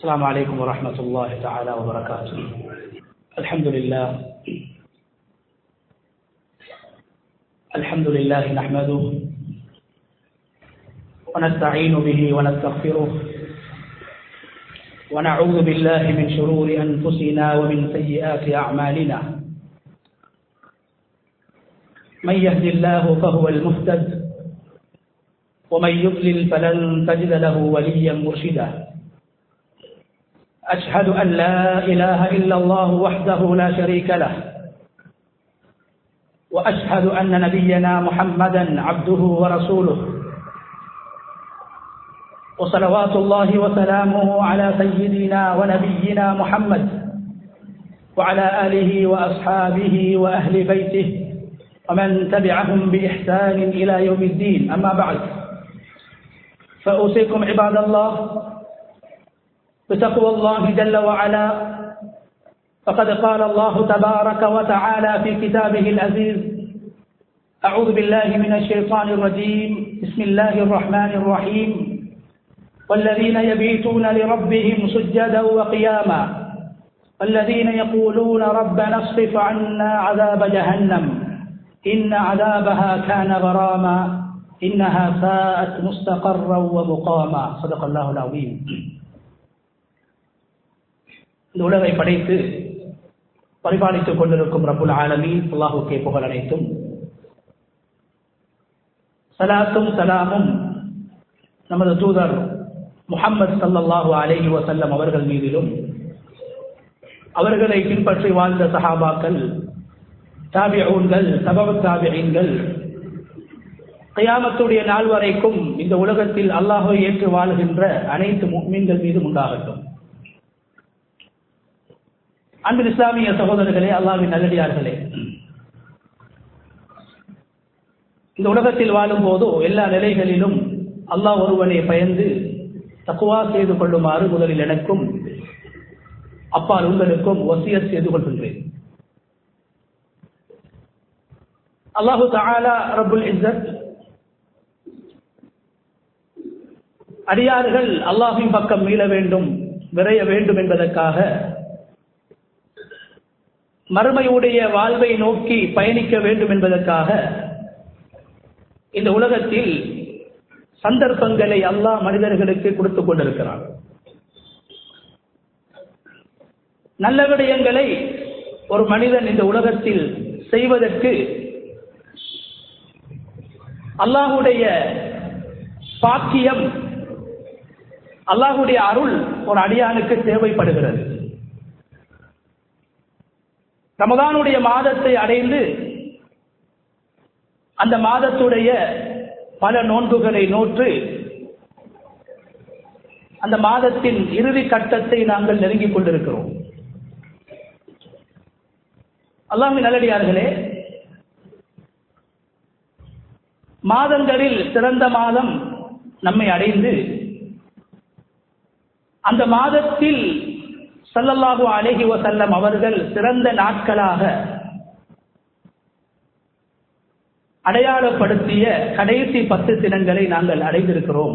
السلام عليكم ورحمة الله تعالى وبركاته. الحمد لله نحمده ونستعين به ونستغفره ونعوذ بالله من شرور أنفسنا ومن سيئات أعمالنا. من يهد الله فهو المهتد ومن يضلل فلن تجد له وليا مرشدا. أشهد أن لا إله إلا الله وحده لا شريك له وأشهد أن نبينا محمدا عبده ورسوله وصلوات الله وسلامه على سيدنا ونبينا محمد وعلى آله وأصحابه وأهل بيته ومن تبعهم بإحسان إلى يوم الدين. أما بعد، فأوصيكم عباد الله بتقوى الله جل وعلا، فقد قال الله تبارك وتعالى في كتابه العزيز: أعوذ بالله من الشيطان الرجيم، بسم الله الرحمن الرحيم: والذين يبيتون لربهم سجدا وقياما والذين يقولون ربنا اصرف عنا عذاب جهنم إن عذابها كان غراما إنها ساءت مستقرا ومقاما. صدق الله العظيم. இந்த உலகை படைத்து பரிபாலித்துக் கொண்டிருக்கும் ரப்புல் ஆலமீன் அல்லாஹ்வுக்கே புகழ் அனைத்தும். ஸலாத்தும் ஸலாமும் நமது தூதர் முஹம்மது ஸல்லல்லாஹு அலைஹி வஸல்லம் அவர்கள் மீதிலும், அவர்களை பின்பற்றி வாழ்ந்த சஹாபாக்கள், தாபிஊன்கள், தபஉ தாபிஈன்கள், கியாமத்துடைய நாள் வரைக்கும் இந்த உலகத்தில் அல்லாஹ்வை ஏற்று வாழ்கின்ற அனைத்து முஃமின்கள் மீதும் உண்டாகட்டும். அன்பின் இஸ்லாமிய சகோதரர்களே, அல்லாஹ்வின் நல்லடியார்களே, இந்த உலகத்தில் வாழும் போதோ எல்லா நிலைகளிலும் அல்லாஹ் ஒருவனை பயந்து தக்வா செய்து கொள்ளுமாறு முதலில் எனக்கும் அப்பால் உங்களுக்கும் வசியத் செய்து கொள்கின்றேன். அல்லாஹு தஆலா ரப்புல் இஸ்ஸத் அடியார்கள் அல்லாஹ்வின் பக்கம் மீள வேண்டும், விரைய வேண்டும் என்பதற்காக, மறுமையுடைய வாழ்வை நோக்கி பயணிக்க வேண்டும் என்பதற்காக இந்த உலகத்தில் சந்தர்ப்பங்களை அல்லாஹ் மனிதர்களுக்கு கொடுத்துக் கொண்டிருக்கிறார். நல்ல விடயங்களை ஒரு மனிதன் இந்த உலகத்தில் செய்வதற்கு அல்லாஹ்வுடைய பாக்கியம், அல்லாஹ்வுடைய அருள் ஒரு அடியானுக்கு தேவைப்படுகிறது. ரமதானுடைய மாதத்தை அடைந்து அந்த மாதத்துடைய பல நோன்புகளை நோற்று அந்த மாதத்தின் இறுதி கட்டத்தை நாங்கள் நெருங்கிக் கொண்டிருக்கிறோம். அல்லாஹ்வின் நல்லடியார்களே, மாதங்களில் சிறந்த மாதம் நம்மை அடைந்து அந்த மாதத்தில் ஸல்லல்லாஹு அலைஹி வஸல்லம் அவர்கள் சிறந்த நாட்களாக அடையாளப்படுத்திய கடைசி 10 தினங்களை நாங்கள் அடைந்திருக்கிறோம்.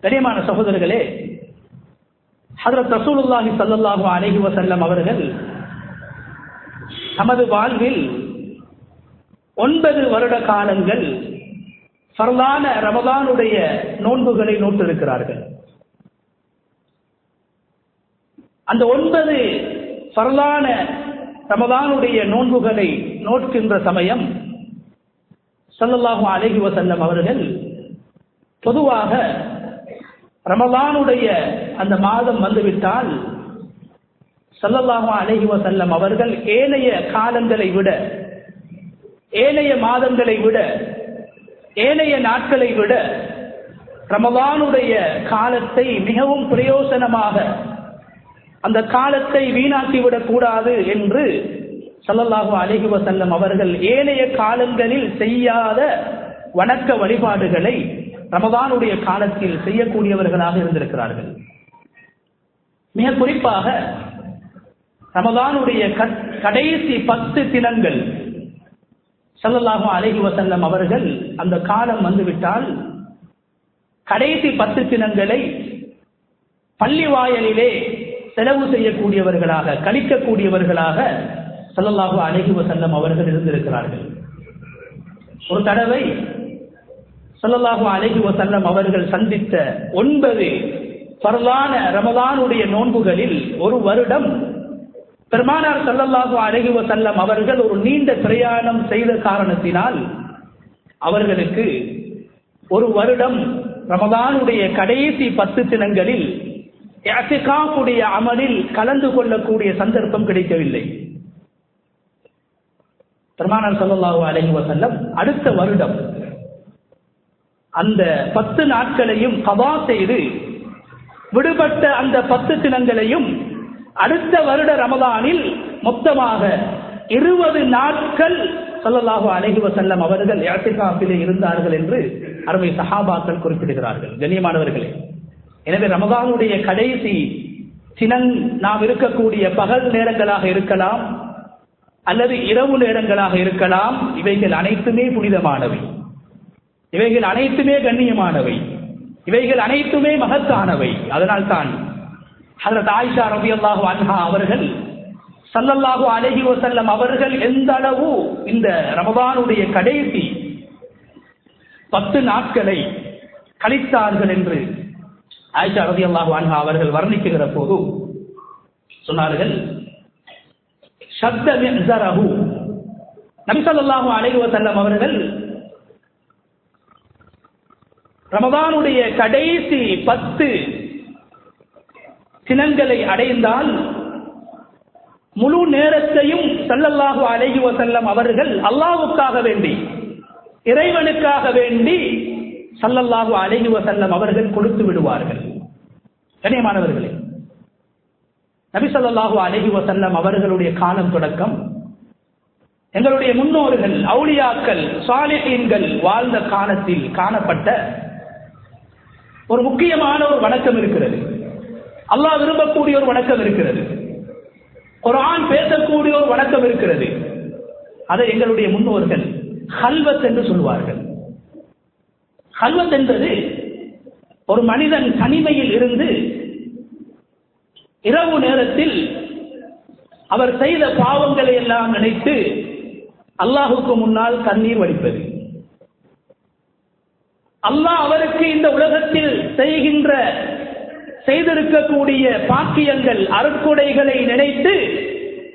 கண்ணியமான சகோதரர்களே, ஹஜ்ரத் ரசூலுல்லாஹி ஸல்லல்லாஹு அலைஹி வஸல்லம் அவர்கள் நமது வாழ்வில் 9 வருட காலங்கள் ஃபர்லான ரமதானுடைய நோன்புகளை நோட்டிருக்கிறார்கள். அந்த 9 ஃபர்லான ரமதானுடைய நோன்புகளை நோட்கின்ற சமயம் ஸல்லல்லாஹு அலைஹி வஸல்லம் அவர்கள் பொதுவாக ரமதானுடைய அந்த மாதம் வந்துவிட்டால் ஸல்லல்லாஹு அலைஹி வஸல்லம் அவர்கள் ஏனைய காலங்களை விட, ஏனைய மாதங்களை விட, ஏனைய நாட்களை விட ரமதானுடைய காலத்தை மிகவும் பிரயோசனமாக, அந்த காலத்தை வீணாக்கிவிடக் கூடாது என்று ஸல்லல்லாஹு அலைஹி வஸல்லம் அவர்கள் ஏனைய காலங்களில் செய்யாத வணக்க வழிபாடுகளை ரமதானுடைய காலத்தில் செய்யக்கூடியவர்களாக இருந்திருக்கிறார்கள். மிக குறிப்பாக ரமதானுடைய கடைசி 10 தினங்கள் ஸல்லல்லாஹு அலைஹி வஸல்லம் அவர்கள் அந்த காலம் வந்துவிட்டால் கடைசி 10 தினங்களை பள்ளி வாயலிலே செலவு செய்யக்கூடியவர்களாக, கழிக்கக்கூடியவர்களாக ஸல்லல்லாஹு அலைஹி வஸல்லம் அவர்கள் இருந்திருக்கிறார்கள். ஒரு தடவை ஸல்லல்லாஹு அலைஹி வஸல்லம் அவர்கள் சந்தித்த 9 ஃபர்லான ரமலானுடைய நோன்புகளில் ஒரு வருடம் பெருமானார் ஸல்லல்லாஹு அலைஹி வஸல்லம் அவர்கள் ஒரு நீண்ட பிரயாணம் செய்த காரணத்தினால் அவர்களுக்கு ஒரு வருடம் ரமலானுடைய கடைசி 10 தினங்களில் இஅ்திகாஃபுடைய அமலில் கலந்து கொள்ளக்கூடிய சந்தர்ப்பம் கிடைக்கவில்லை. பெருமானார் ஸல்லல்லாஹு அலைஹி வஸல்லம் அடுத்த வருடம் அந்த 10 நாட்களையும் கதா செய்து விடுபட்ட அந்த 10 தினங்களையும் அடுத்த வருட ரமலானில் மொத்தமாக 20 நாட்கள் ஸல்லல்லாஹு அலைஹி வஸல்லம் அவர்கள் இஅ்திகாஃபிலே இருந்தார்கள் என்று அருமை சஹாபாக்கள் குறிப்பிடுகிறார்கள். கண்ணியமானவர்களே, எனவே ரமலானுடைய கடைசி தினம் நாம் இருக்கக்கூடிய பகல் நேரங்களாக இருக்கலாம் அல்லது இரவு நேரங்களாக இருக்கலாம், இவைகள் அனைத்துமே புனிதமானவை, இவைகள் அனைத்துமே கண்ணியமானவை, இவைகள் அனைத்துமே மகத்தானவை. அதனால் தான் ஹஜ்ரத் ஆயிஷா ரலியல்லாஹு அன்ஹா அவர்கள் ஸல்லல்லாஹு அலைஹி வஸல்லம் அவர்கள் எந்த அளவு இந்த ரமலானுடைய கடைசி 10 நாட்களை கழித்தார்கள் என்று ஆயிஷா ரலியல்லாஹு அன்ஹா அவர்கள் வர்ணிக்கிற போது சொன்னார்கள், ஷத்த மிஸரஹு, நபி ஸல்லல்லாஹு அலைஹி வஸல்லம் அவர்கள் ரமலானுடைய கடைசி 10 தினங்களை அடைந்தால் முழு நேரத்தையும் ஸல்லல்லாஹு அலைஹி வஸல்லம் அவர்கள் அல்லாஹ்வுக்காக வேண்டி, இறைவனுக்காக வேண்டி ஸல்லல்லாஹு அலைஹி வஸல்லம் அவர்கள் கொடுத்து விடுவார்கள். கண்ணியமானவர்களே, நபி ஸல்லல்லாஹு அலைஹி வஸல்லம் அவர்களுடைய காலம் தொடக்கம் எங்களுடைய முன்னோர்கள், அவுலியாக்கள், சாலிஹீன்கள் வாழ்ந்த காலத்தில் காணப்பட்ட ஒரு முக்கியமான ஒரு வணக்கம் இருக்கிறது. அல்லாஹ் விரும்பக்கூடிய ஒரு வணக்கம் இருக்கிறது. குர்ஆன் பேசக்கூடிய ஒரு வணக்கம் இருக்கிறது. அதை எங்களுடைய முன்னோர்கள் ஹல்வத் என்று சொல்வார்கள். ஹல்வத் என்பது ஒரு மனிதன் தனிமையில் இருந்து இரவு நேரத்தில் அவர் செய்த பாவங்களை எல்லாம் நினைத்து அல்லாஹுக்கு முன்னால் கண்ணீர் வடிப்பது. அல்லாஹ் அவருக்கு இந்த உலகத்தில் செய்திருக்கக்கூடிய பாக்கியங்கள், அருட்கொடைகளை நினைத்து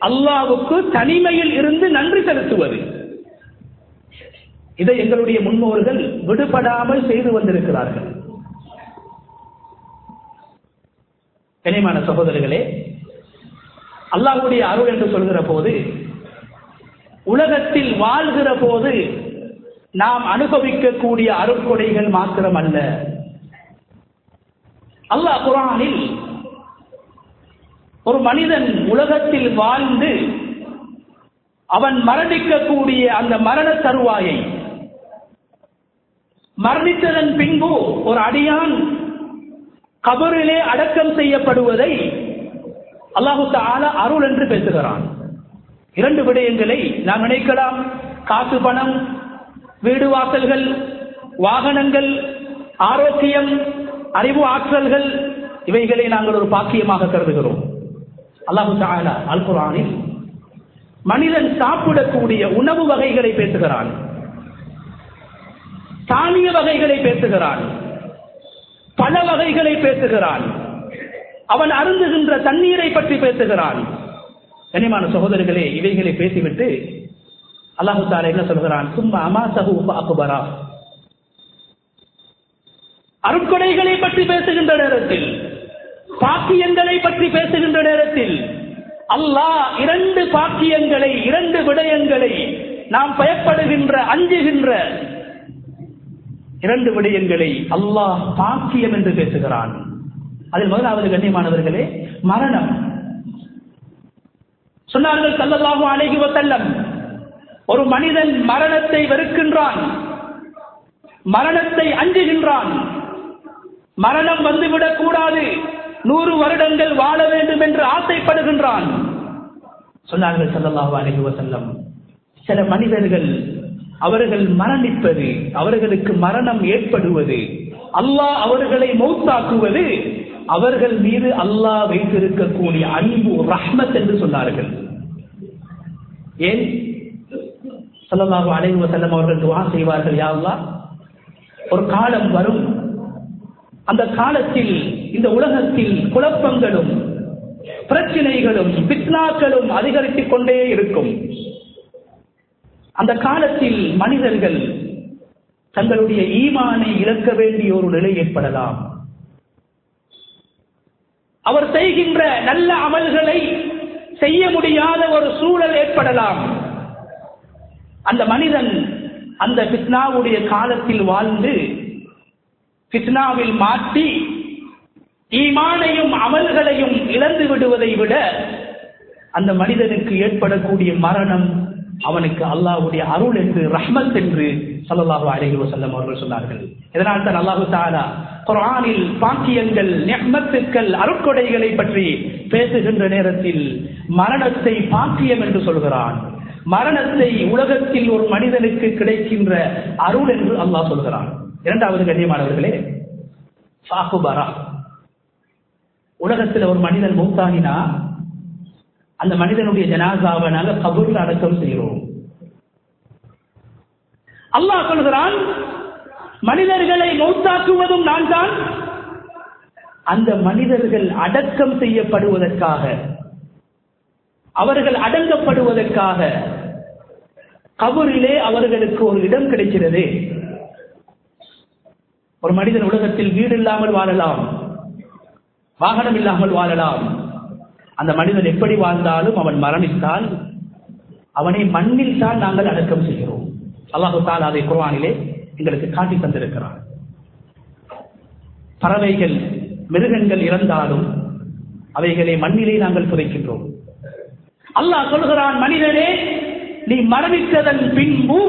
அல்லாஹ்வுக்கு தனிமையில் இருந்து நன்றி செலுத்துவது. இதை எங்களுடைய முன்னோர்கள் விடுபடாமல் செய்து வந்திருக்கிறார்கள். கனிமான சகோதரர்களே, அல்லாஹ்வுடைய அருள் என்று சொல்கிற போது உலகத்தில் வாழ்கிற போது நாம் அனுபவிக்கக்கூடிய அருட்கொடைகள் மாத்திரம் அல்ல. அல்லாஹ் குர்ஆனில் ஒரு மனிதன் உலகத்தில் வாழ்ந்து அவன் மரணிக்கக்கூடிய அந்த மரண தருவாயை, மரணித்ததன் பின்பு ஒரு அடியான் கபரிலே அடக்கம் செய்யப்படுவதை அல்லாஹு தஆலா அருள் என்று பேசுகிறான். 2 விடயங்களை நாம் நினைக்கலாம். காசு, பணம், வீடு வாசல்கள், வாகனங்கள், ஆரோக்கியம், அறிவு ஆற்றல்கள், இவைகளை நாங்கள் ஒரு பாக்கியமாக கருதுகிறோம். அல்லாஹு தஆலா அல் குர்ஆனில் மனிதன் சாப்பிடக்கூடிய உணவு வகைகளை பேசுகிறான், தானிய வகைகளை பேசுகிறான், பல வகைகளை பேசுகிறான், அவன் அருந்துகின்ற தண்ணீரை பற்றி பேசுகிறான். கனிமான சகோதரர்களே, இவைகளை பேசிவிட்டு அல்லாஹு தஆலா என்ன சொல்கிறான்? சும்மா அமாஸஹு ஃபஅக்பரா. அருட்கொடைகளை பற்றி பேசுகின்ற நேரத்தில், பாக்கியங்களை பற்றி பேசுகின்ற நேரத்தில் அல்லாஹ் 2 பாக்கியங்களை, 2 விடயங்களை, நாம் பயப்படுகின்ற, அஞ்சுகின்ற 2 விடயங்களை அல்லாஹ் பாக்கியம் என்று பேசுகிறான். அதில் முதலாவது கண்ணியமானவர்களே, மரணம். சொன்னார்கள் ஸல்லல்லாஹு அலைஹி வஸல்லம், ஒரு மனிதன் மரணத்தை வெறுக்கின்றான், மரணத்தை அஞ்சுகின்றான், மரணம் வந்துவிடக் கூடாது, 100 வருடங்கள் வாழ வேண்டும் என்று ஆசைப்படுகின்றான். சொன்னார்கள் ஸல்லல்லாஹு அலைஹி வஸல்லம், சில மனிதர்கள் அவர்கள் மரணிப்பது, அவர்களுக்கு மரணம் ஏற்படுவது, அல்லாஹ் அவர்களை மௌத்தாக்குவது அவர்கள் மீது அல்லாஹ் வைத்திருக்கக்கூடிய அன்பு ரஹ்மத் என்று சொன்னார்கள். ஏன்? ஸல்லல்லாஹு அலைஹி வஸல்லம் அவர்கள் துஆ செய்வார்கள், யா அல்லாஹ், ஒரு காலம் வரும், அந்த காலத்தில் இந்த உலகத்தில் குழப்பங்களும் பிரச்சனைகளும் ஃபித்னாக்களும் அதிகரித்துக் கொண்டே இருக்கும். அந்த காலத்தில் மனிதர்கள் தங்களுடைய ஈமானை இழக்க வேண்டிய ஒரு நிலை ஏற்படலாம். அவர் செய்கின்ற நல்ல அமல்களை செய்ய முடியாத ஒரு சூழல் ஏற்படலாம். அந்த மனிதன் அந்த ஃபித்னாவுடைய காலத்தில் வாழ்ந்து ஃபித்னாவில் மாட்டி ஈமானையும் அமல்களையும் இழந்து விடுவதை விட அந்த மனிதனுக்கு ஏற்படக்கூடிய மரணம் அவனுக்கு அல்லாஹ்வுடைய அருள் என்று, ரஹ்மத் என்று ஸல்லல்லாஹு அலைஹி வஸல்லம் அவர்கள் சொன்னார்கள். இதனால் தான் அல்லாஹ் தஆலா குர்ஆனில் பாக்கியங்கள், நிஅமத்துக்கள், அருட்கொடைகளை பற்றி பேசுகின்ற நேரத்தில் மரணத்தை பாக்கியம் என்று சொல்கிறான். மரணத்தை உலகத்தில் ஒரு மனிதனுக்கு கிடைக்கின்ற அருள் என்று அல்லாஹ் சொல்கிறான். இரண்டாவது கண்ணியமானவர்களே, சாகுபரா, உலகத்தில் ஒரு மனிதன் மௌத்தாகினா அந்த மனிதனுடைய ஜனாசாவை நாங்கள் கபூரில் அடக்கம் செய்கிறோம். அல்லாஹ் சொல்கிறான், மனிதர்களை மௌத்தாக்குவதும் நான் தான். அந்த மனிதர்கள் அடக்கம் செய்யப்படுவதற்காக, அவர்கள் அடங்கப்படுவதற்காக கபூரிலே அவர்களுக்கு ஒரு இடம் கிடைக்கிறது. ஒரு மனிதன் உலகத்தில் வீடு இல்லாமல் வாழலாம், வாகனம் இல்லாமல் வாழலாம். அந்த மனிதன் எப்படி வாழ்ந்தாலும் அவன் மரணித்தால் அவனை மண்ணில் தான் நாங்கள் அடக்கம் செய்கிறோம். அல்லாஹ் தஆலா அதை குர்ஆனிலே எங்களுக்கு காட்டி தந்திருக்கிறார். பறவைகள், மிருகங்கள் இறந்தாலும் அவைகளை மண்ணிலே நாங்கள் புதைக்கின்றோம். அல்லாஹ் சொல்கிறான், மனிதனே, நீ மரணித்ததன் பின்பு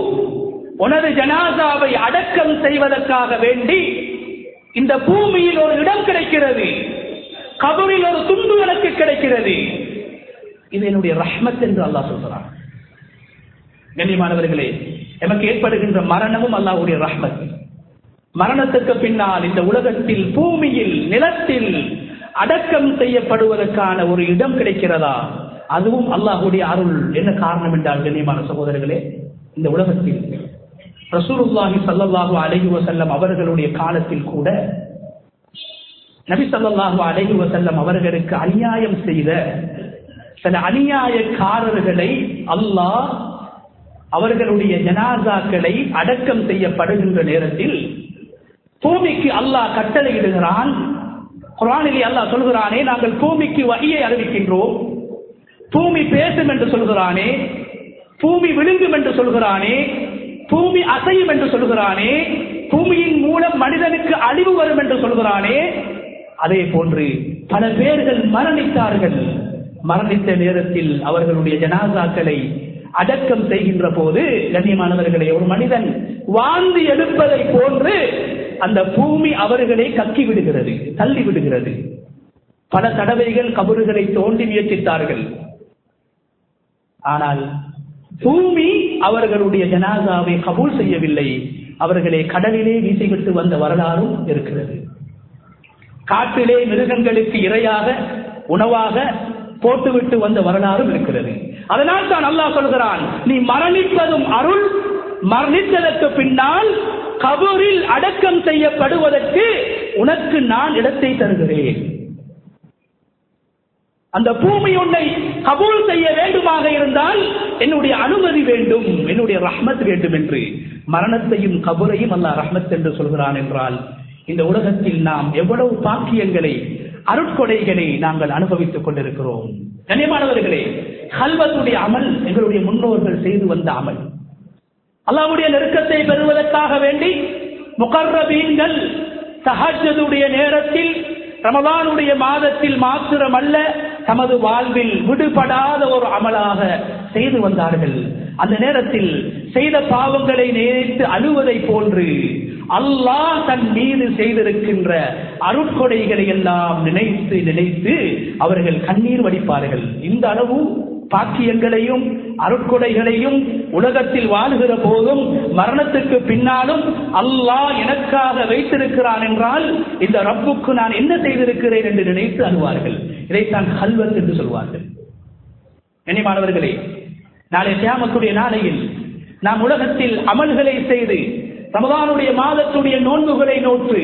உனது ஜனாசாவை அடக்கம் செய்வதற்காக வேண்டி இந்த பூமியில் ஒரு இடம் கிடைக்கிறது, கபரில் ஒரு துண்டு எனக்கு கிடைக்கிறது. இது என்னுடைய ரஹ்மத் என்று அல்லாஹ் சொல்கிறான். கண்ணியமானவர்களே, நமக்கு ஏற்படுகின்ற மரணமும் அல்லாஹ்வுடைய ரஹ்மத். மரணத்துக்கு பின்னால் இந்த உலகத்தில், பூமியில், நிலத்தில் அடக்கம் செய்யப்படுவதற்கான ஒரு இடம் கிடைக்கிறதா, அதுவும் அல்லாஹ்வுடைய அருள். என்ன காரணம் என்றால், கண்ணியமான சகோதரர்களே, இந்த உலகத்தில் ரசூலுல்லாஹி ஸல்லல்லாஹு அலைஹி வஸல்லம் அவர்களுடைய காலத்தில் கூட நபி ஸல்லல்லாஹு அலைஹி வஸல்லம் அவர்களுக்கு அநியாயம் செய்த சில அநியாயக்காரர்களை அல்லாஹ் அவர்களுடைய ஜனாசாக்களை அடக்கம் செய்யப்படுகின்ற நேரத்தில் பூமிக்கு அல்லாஹ் கட்டளையிடுகிறான். குர்ஆனிலே அல்லாஹ் சொல்கிறானே, நாங்கள் பூமிக்கு வஹியை அறிவிக்கின்றோம், பூமி பேசும் என்று சொல்கிறானே, பூமி விழுங்கும் என்று சொல்கிறானே, பூமி அசையும் என்று சொல்கிறானே, பூமியின் மூலம் மனிதனுக்கு அழிவு வரும் என்று சொல்கிறானே. அதே போன்று பல பேர்கள் மரணித்தார்கள். மரணித்த நேரத்தில் அவர்களுடைய ஜனாசாக்களை அடக்கம் செய்கின்ற போது, கண்ணியமானவர்களை, ஒரு மனிதன் வாந்தி எடுப்பதை போன்று அந்த பூமி அவர்களை கக்கி விடுகிறது, தள்ளி விடுகிறது. பல தடவைகள் கபறுகளை தோண்டி முயற்சித்தார்கள். ஆனால் பூமி அவர்களுடைய ஜனாசாவை கபூல் செய்யவில்லை. அவர்களை கடலிலே வீசிவிட்டு வந்த வரலாறும் இருக்கிறது. காட்டிலே மிருகங்களுக்கு இரையாக, உணவாக போட்டுவிட்டு வந்த வரலாறும் இருக்கிறது. அதனால் தான் அல்லாஹ் சொல்கிறான், நீ மரணிப்பதும் அருள், மரணித்ததற்கு பின்னால் கபூரில் அடக்கம் செய்யப்படுவதற்கு உனக்கு நான் இடத்தை தருகிறேன். அந்த பூமி உன்னை கபூல் செய்ய வேண்டுமாக இருந்தால் என்னுடைய அனுமதி வேண்டும், என்னுடைய ரஹ்மத் வேண்டும் என்று மரணத்தையும் கபூரையும் அல்லாஹ் ரஹ்மத் என்று சொல்கிறான். என்றால் இந்த உலகத்தில் நாம் எவ்வளவு பாக்கியங்களை, அருட்கொடைகளை நாங்கள் அனுபவித்துக் கொண்டிருக்கிறோம். கண்ணியமானவர்களே, கல்வத்துடைய அமல் எங்களுடைய முன்னோர்கள் செய்து வந்த அமல். அல்லாஹ்வுடைய நெருக்கத்தை பெறுவதற்காக வேண்டி முகர்ரபீன்கள் தஹஜ்ஜுடைய நேரத்தில், ரமலானுடைய மாதத்தில் மாத்திரமல்ல, தமது வாழ்வில் விடுபடாத ஒரு அமலாக செய்து வந்தார்கள். அந்த நேரத்தில் செய்த பாவங்களை நினைத்து அழுவதை போன்று அல்லாஹ் தன் மீது செய்திருக்கின்ற அருட்கொடைகளை எல்லாம் நினைத்து நினைத்து அவர்கள் கண்ணீர் வடிப்பார்கள். இந்த அளவு பாக்கியங்களையும் அருட்கொடைகளையும் உலகத்தில் வாழுகிற போதும் மரணத்துக்கு பின்னாலும் அல்லாஹ் எனக்காக வைத்திருக்கிறான் என்றால் இந்த ரப்புக்கு நான் என்ன செய்திருக்கிறேன் என்று நினைத்து அழுவார்கள். இதைத்தான் ஹல்வத் என்று சொல்வார்கள். கண்ணியமானவர்களே, நாளை கியாமத்துடைய நாளையில் நாம் உலகத்தில் அமல்களை செய்து ரமதானுடைய மாதத்துடைய நோன்புகளை நோற்று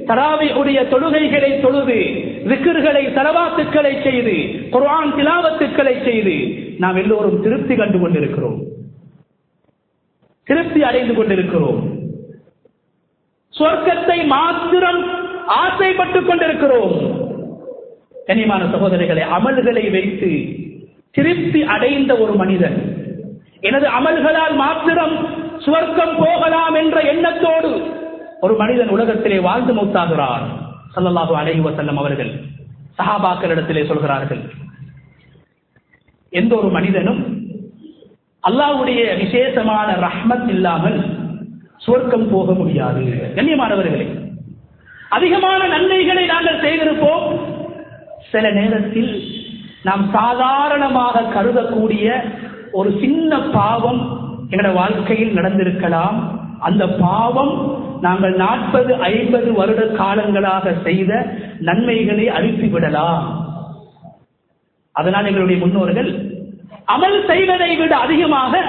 தராவிஹுடைய தொழுகைகளை தொழுது ஸிக்ர்களை ஸலவாத்துக்களை செய்து குர்ஆன் திலாவத்துக்களை செய்து நாம் எல்லோரும் திருப்தி கண்டு கொண்டிருக்கிறோம், திருப்தி அடைந்து கொண்டிருக்கிறோம். சொர்க்கத்தை மாத்திரம் ஆசைப்பட்டுக் கொண்டிருக்கிறோம். கண்ணியமான சகோதரர்களே, அமல்களை வைத்து திருப்தி அடைந்த ஒரு மனிதன் எனது அமல்களால் மாத்திரம் சுவர்க்கம் போகலாம் என்ற எண்ணத்தோடு ஒரு மனிதன் உலகத்திலே வாழ்ந்து மௌத்தாகிறார். ஸல்லல்லாஹு அலைஹி வஸல்லம் அவர்கள் சஹாபாக்களிடத்திலே சொல்கிறார்கள், எந்த ஒரு மனிதனும் அல்லாஹ்வுடைய விசேஷமான ரஹ்மத் இல்லாமல் சுவர்க்கம் போக முடியாது. கண்ணியமானவர்களே, அதிகமான நன்மைகளை நாங்கள் செய்திருப்போம். சில நேரத்தில் நாம் சாதாரணமாக கருதக்கூடிய ஒரு சின்ன பாவம் எங்களுடைய வாழ்க்கையில் நடந்திருக்கலாம். அந்த பாவம் நாங்கள் 40-50 வருட காலங்களாக செய்த நன்மைகளை அழித்துவிடலாம். அதனால் எங்களுடைய முன்னோர்கள் அமல் செய்வதை விட அதிகமாக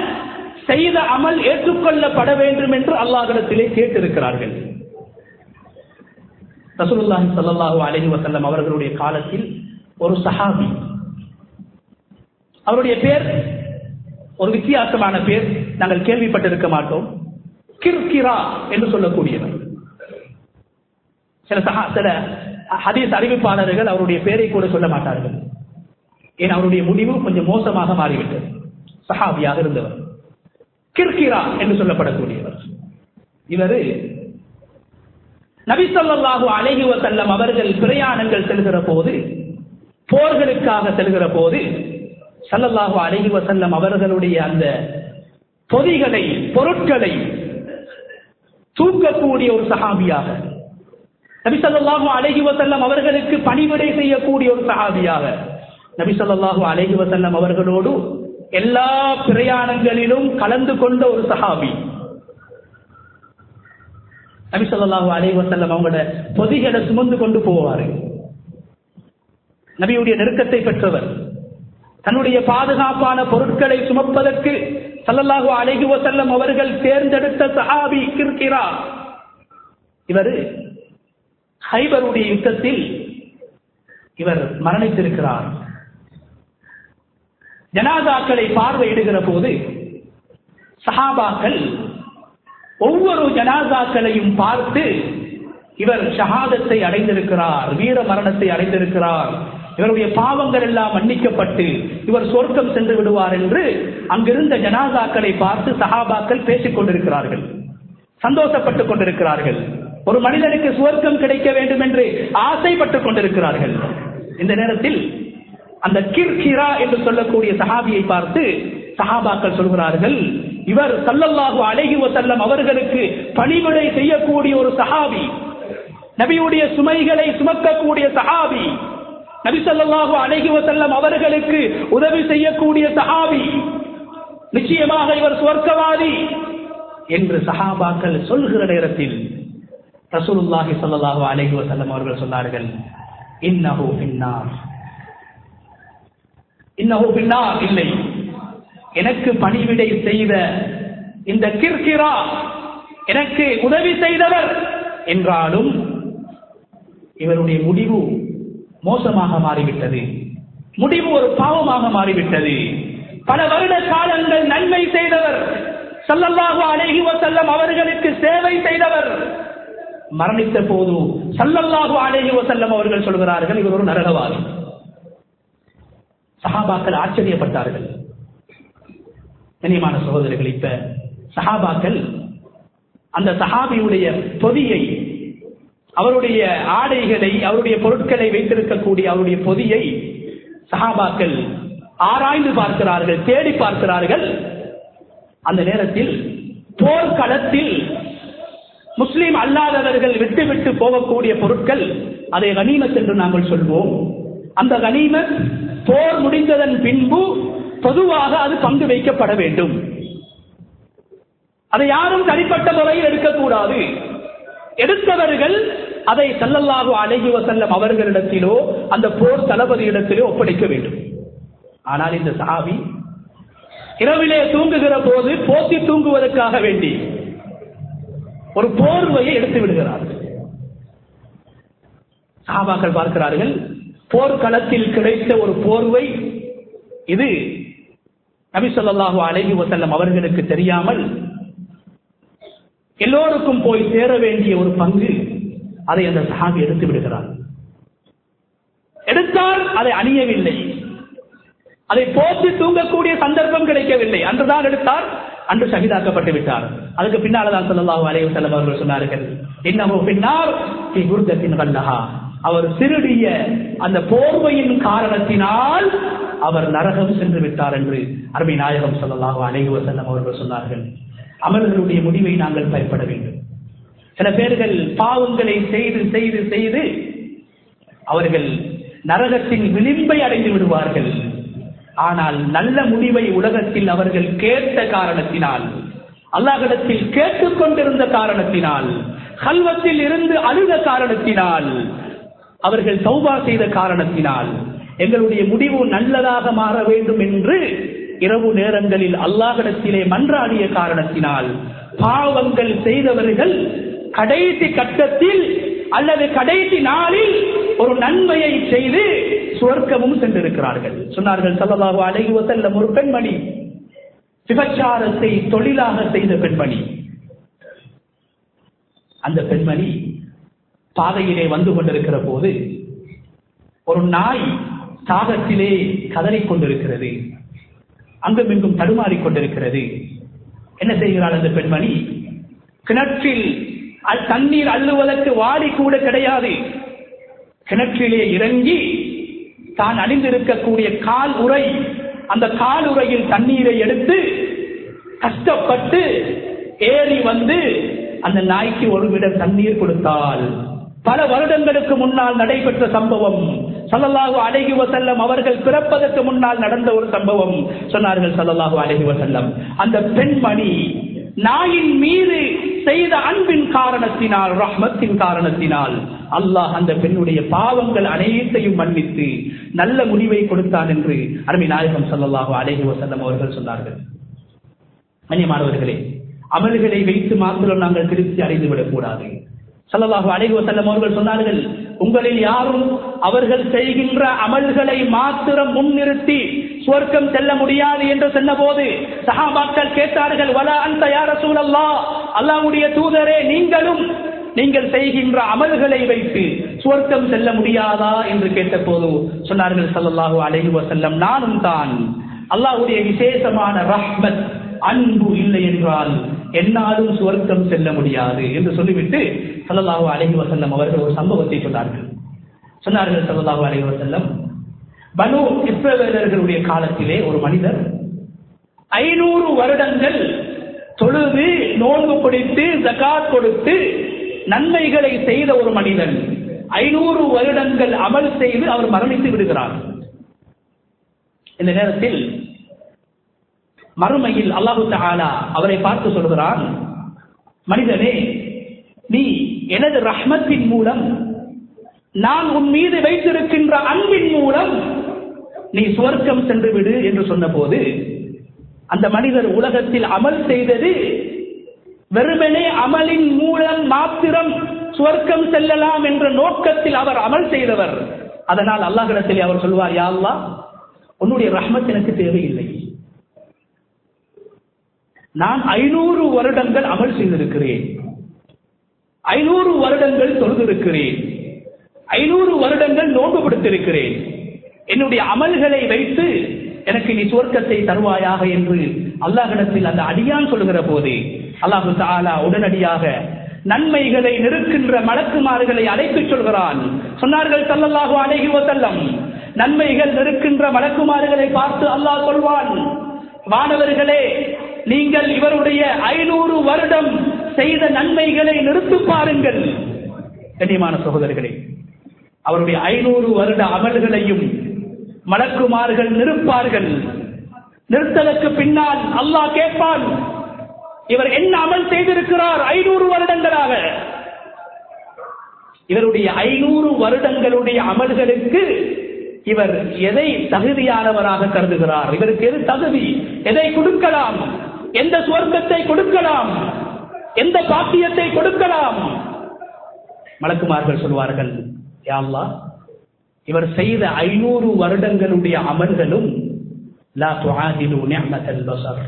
செய்த அமல் ஏற்றுக்கொள்ளப்பட வேண்டும் என்று அல்லாஹ்விடத்திலே கேட்டிருக்கிறார்கள். ரசூலுல்லாஹி ஸல்லல்லாஹு அலைஹி வஸல்லம் அவர்களுடைய காலத்தில் ஒரு சஹாபி, அவருடைய பேர் ஒரு வித்தியாசமான பேர், நாங்கள் கேள்விப்பட்டிருக்க மாட்டோம். கிர்கிரா என்று சொல்லக்கூடியவர். சில ஹதீஸ் அறிவிப்பாளர்கள் அவருடைய பேரை கூட சொல்ல மாட்டார்கள். ஏன், அவருடைய முடிவு கொஞ்சம் மோசமாக மாறிவிட்டது. சஹாபியாக இருந்தவர் கிர்கிரா என்று சொல்லப்படக்கூடியவர். இவர் நபி ஸல்லல்லாஹு அலைஹி வஸல்லம் அவர்கள் பிரயாணங்கள் செல்கிற போது, போர்களுக்காக செல்கிற போது ஸல்லல்லாஹு அலைஹி வஸல்லம் அவர்களுடைய அந்த பொதிகளை பொருட்களை தூக்கக்கூடிய ஒரு சஹாபியாக, நபி ஸல்லல்லாஹு அலைஹி வஸல்லம் அவர்களுக்கு பணிவிடை செய்யக்கூடிய ஒரு சஹாபியாக, நபி ஸல்லல்லாஹு அலைஹி வஸல்லம் அவர்களோடு எல்லா பிரயாணங்களிலும் கலந்து கொண்ட ஒரு சஹாபி. நபி ஸல்லல்லாஹு அலைஹி வஸல்லம் அவங்களோட பொதிகளை சுமந்து கொண்டு போவாரு. நபியுடைய நெருக்கத்தை பெற்றவர். தன்னுடைய பாதுகாப்பான பொருட்களை சுமப்பதற்கு ஸல்லல்லாஹு அலைஹி வஸல்லம் அவர்கள் தேர்ந்தெடுத்த சஹாபி கிர்கிரா. இவர் ஹைபருடைய யுத்தத்தில் இவர் மரணித்திருக்கிறார். ஜனாசாக்களை பார்வையிடுகிற போது சஹாபாக்கள் ஒவ்வொரு ஜனாசாக்களையும் பார்த்து இவர் ஷஹாதத்தை அடைந்திருக்கிறார், வீர மரணத்தை அடைந்திருக்கிறார், இவருடைய பாவங்கள் எல்லாம் மன்னிக்கப்பட்டு இவர் சொர்க்கம் சென்று விடுவார் என்று அங்கிருந்த ஜனாசாக்களை பார்த்து சஹாபாக்கள் பேசிக் கொண்டிருக்கிறார்கள், சந்தோஷப்பட்டுக் கொண்டிருக்கிறார்கள். ஒரு மனிதனுக்கு சுவர்க்கம் கிடைக்க வேண்டும் என்று ஆசைப்பட்டுக் கொண்டிருக்கிறார்கள். இந்த நேரத்தில் அந்த கிர்கிரா என்று சொல்லக்கூடிய சஹாபியை பார்த்து சஹாபாக்கள் சொல்கிறார்கள், இவர் ஸல்லல்லாஹு அலைஹி வஸல்லம் அவர்களுக்கு பணிவிடை செய்யக்கூடிய ஒரு சஹாபி, நபியுடைய சுமைகளை சுமக்கக்கூடிய சஹாபி, நபி ஸல்லல்லாஹு அலைஹி வஸல்லம் அவர்களுக்கு உதவி செய்யக்கூடிய சஹாபி, நிச்சயமாக இவர் சுவர்க்கவாதி என்று சஹாபாக்கள் சொல்கிற நேரத்தில் ரசூலுல்லாஹி ஸல்லல்லாஹு அலைஹி வஸல்லம் அவர்கள் சொன்னார்கள், இன்னஹு ஃபின்னார், இன்னஹு ஃபின்னார், இல்லை, எனக்கு பணிவிடை செய்த இந்த கிர்கிரா எனக்கு உதவி செய்தவர் என்றாலும் இவருடைய முடிவு மோசமாக மாறிவிட்டது, முடிவு ஒரு பாவமாக மாறிவிட்டது. பல வருட காலங்கள் நன்மை செய்தவர், ஸல்லல்லாஹு அலைஹி வஸல்லம் அவர்களுக்கு சேவை செய்தவர், மரணித்த போது ஸல்லல்லாஹு அலைஹி வஸல்லம் அவர்கள் சொல்கிறார்கள், இவர் ஒரு நரகவாதி. சஹாபாக்கள் ஆச்சரியப்பட்டார்கள். கண்ணியமான சகோதரர்கள், இப்ப சஹாபாக்கள் அந்த சஹாபியுடைய பொதியை, அவருடைய ஆடைகளை, அவருடைய பொருட்களை வைத்திருக்கக்கூடிய அவருடைய பொதியை சஹாபாக்கள் ஆராய்ந்து பார்க்கிறார்கள், தேடி பார்க்கிறார்கள். அந்த நேரத்தில் போர்க்களத்தில் முஸ்லிம் அல்லாதவர்கள் விட்டு போகக்கூடிய பொருட்கள், அதை கனிமத் என்று நாங்கள் சொல்வோம். அந்த கனிமத் போர் முடிந்ததன் பின்பு பொதுவாக அது பங்கு வைக்கப்பட வேண்டும். அதை யாரும் தனிப்பட்ட முறையில் எடுக்கக்கூடாது. எடுத்தவர்கள் அதை ஸல்லல்லாஹு அலைஹி வஸல்லம் அவர்களிடத்திலோ அந்த போர் தளபதியிடத்திலோ ஒப்படைக்க வேண்டும். ஆனால் இந்த சஹாபி இரவிலே தூங்குகிற போது போத்தி தூங்குவதற்காக வேண்டி ஒரு போர்வையை எடுத்து விடுகிறார். சஹாபாக்கள் பார்க்கிறார்கள், போர்க்களத்தில் கிடைத்த ஒரு போர்வை இது நபி ஸல்லல்லாஹு அலைஹி வஸல்லம் அவர்களுக்கு தெரியாமல் எல்லோருக்கும் போய் சேர வேண்டிய ஒரு பங்கு, அதை அந்த சஹாபி எடுத்து விடுகிறார். எடுத்தால் அதை அணியவில்லை, அதை போட்டு தூங்கக்கூடிய சந்தர்ப்பம் கிடைக்கவில்லை. அன்றுதான் எடுத்தார், அன்று ஷஹீதாக்கப்பட்டு விட்டார். அதுக்கு பின்னால்தான் ஸல்லல்லாஹு அலைஹி வஸல்லம் அவர்கள் சொன்னார்கள், இன்னஹு பின்னார் ஃபீ குர்தத்தின் கல்லஹா, அவர் திருடிய அந்த போர்வையின் காரணத்தினால் அவர் நரகம் சென்று விட்டார் என்று அருமை நாயகம் ஸல்லல்லாஹு அலைஹி வஸல்லம் அவர்கள் சொன்னார்கள். அமல்களுடைய முடிவை நாங்கள் பயப்பட வேண்டும். சில பேர்கள் பாவங்களை செய்து செய்து செய்து அவர்கள் நரகத்தின் விளிம்பை அடைந்து விடுவார்கள். ஆனால் நல்ல முடிவை உலகத்தில் அவர்கள் கேட்ட காரணத்தினால், அல்லாஹ்விடத்தில் கேட்டுக் கொண்டிருந்த காரணத்தினால், கல்வத்தில் இருந்து அழுத காரணத்தினால், அவர்கள் தௌபா செய்த காரணத்தினால், எங்களுடைய முடிவு நல்லதாக மாற வேண்டும் என்று இரவு நேரங்களில் அல்லாஹ்விடத்திலே மன்றாடிய காரணத்தினால், பாவங்கள் செய்தவர்கள் கடைசி கட்டத்தில் அல்லது கடைசி நாளில் ஒரு நன்மையை செய்து சுவர்க்கமும் சென்றிருக்கிறார்கள். சொன்னார்கள் ஸல்லல்லாஹு அலைஹி வஸல்லம், ஒரு பெண்மணி விபச்சாரத்தை தொழிலாக செய்த பெண்மணி, அந்த பெண்மணி பாதையிலே வந்து கொண்டிருக்கிற போது ஒரு நாய் தாகத்திலே கதறிக் கொண்டிருக்கிறது, அங்குமிங்கும் தடுமாறிக் கொண்டிருக்கிறது. என்ன செய்கிறாள் அந்த பெண்மணி? கிணற்றில் தண்ணீர் அள்ளுவதற்கு வாளி கூட கிடையாது. கிணற்றிலே இறங்கி தான் அணிந்திருக்கக்கூடிய கால் உறை, அந்த கால் உறையில் தண்ணீரை எடுத்து கஷ்டப்பட்டு ஏறி வந்து அந்த நாய்க்கு ஒரு விடம் தண்ணீர் கொடுத்தால். பல வருடங்களுக்கு முன்னால் நடைபெற்ற சம்பவம். ஸல்லல்லாஹு அலைஹி வஸல்லம் அவர்கள் பிறப்பதற்கு முன்னால் நடந்த ஒரு சம்பவம். சொன்னார்கள் ஸல்லல்லாஹு அலைஹி வஸல்லம், அந்த பெண்மணி நாயின் மீது செய்த அன்பின் காரணத்தினால், ரஹ்மத்தின் காரணத்தினால் அல்லாஹ் அந்த பெண்ணுடைய பாவங்கள் அனைத்தையும் மன்னித்து நல்ல முடிவை கொடுத்தான் என்று அருமை நாயகம் ஸல்லல்லாஹு அலைஹி வஸல்லம் அவர்கள் சொன்னார்கள். கண்ணியமானவர்களே, அமல்களை வைத்து மாத்திரம் நாங்கள் திருப்தி அடைந்து விடக்கூடாது. ஸல்லல்லாஹு அலைஹி வஸல்லம் அவர்கள் சொன்னார்கள், உங்களில் யாரும் அவர்கள் செய்கின்ற அமல்களை மாத்திரம் முன்னிறுத்தி சுவர்க்கம் செல்ல முடியாது என்று சொன்னபோது சஹாபாக்கள் கேட்டார்கள், வலா அன்த யா ரசூலல்லாஹ், அல்லாஹ்வுடைய தூதரே, நீங்களும் நீங்கள் செய்கின்ற அமல்களை வைத்து சுவர்க்கம் செல்ல முடியாதா என்று கேட்டபோது சொன்னார்கள் ஸல்லல்லாஹு அலைஹி வஸல்லம், நானும் தான். அல்லாஹ்வுடைய விசேஷமான ரஹ்மத், அன்பு இல்லை என்றால் என்னாலும் சுவர்க்கம் செல்ல முடியாது என்று சொல்லிவிட்டு ஸல்லல்லாஹு அலைஹி வஸல்லம் அவர்கள் ஒரு சம்பவத்தை சொன்னார்கள். ஸல்லல்லாஹு அலைஹி வஸல்லம், பனு இஸ்ரவேலர்களுடைய காலத்திலே ஒரு மனிதர் 500 வருடங்கள் தொழுது நோன்பு பிடித்து ஜகாத் கொடுத்து நன்மைகளை செய்த ஒரு மனிதன் 500 வருடங்கள் அமல் செய்து அவர் மரணித்து விடுகிறார். இந்த நேரத்தில் மறுமையில் அல்லாஹு தஆலா அவரை பார்த்து சொல்கிறான், மனிதனே, நீ எனது ரஹ்மத்தின் மூலம், நான் உன் மீது வைத்திருக்கின்ற அன்பின் மூலம் நீ சுவர்க்கம் சென்று விடு என்று சொன்ன போது, அந்த மனிதர் உலகத்தில் அமல் செய்தது வெறுமனே அமலின் மூலம் மாத்திரம் சுவர்க்கம் செல்லலாம் என்ற நோக்கத்தில் அவர் அமல் செய்தவர். அதனால் அல்லாஹ்விடத்தில் அவர் சொல்வார், யா அல்லாஹ், உன்னுடைய ரஹ்மத் எனக்கு தேவையில்லை. நான் 500 வருடங்கள் அமல் செய்திருக்கிறேன், 500 வருடங்கள் தொழுதிருக்கிறேன், 500 வருடங்கள் நோன்பு பிடித்திருக்கிறேன். என்னுடைய அமல்களை வைத்து எனக்கு நீ சுவர்க்கத்தை தருவாயாக என்று அல்லாஹ்விடத்தில் அந்த அடியான் சொல்லுகிற போது அல்லாஹு தஆலா உடனடியாக நன்மைகளை நிறுக்கின்ற மலக்குமார்களை அழைத்து சொல்கிறான். சொன்னார்கள் ஸல்லல்லாஹு அலைஹி வஸல்லம், நன்மைகள் நிறுக்கின்ற மலக்குமார்களை பார்த்து அல்லாஹ் சொல்வான், வானவர்களே, நீங்கள் இவருடைய 500 வருடம் செய்த நன்மைகளை நிறுத்து பாருங்கள். கண்ணியமான சகோதரர்களே, அவருடைய 500 வருட அமல்களையும் மலக்குமார்கள் நிறுப்பார்கள். நிறுத்தலுக்கு பின்னால் அல்லாஹ் கேட்பான், இவர் என்ன அமல் செய்திருக்கிறார் 500 வருடங்களாக. இவருடைய 500 வருடங்களுடைய அமல்களுக்கு இவர் எதை தகுதியானவராக கருதுகிறார், இவருக்கு எது தகுதி, எதை கொடுக்கலாம், எந்த சுவர்க்கத்தை கொடுக்கலாம், எந்த பாக்கியத்தை கொடுக்கலாம். மலக்குமார்கள் சொல்வார்கள், யா அல்லாஹ், இவர் செய்த 500 வருடங்களுடைய அமல்களும் லா துஆதிலு நிஅமத்தல் பஸர்.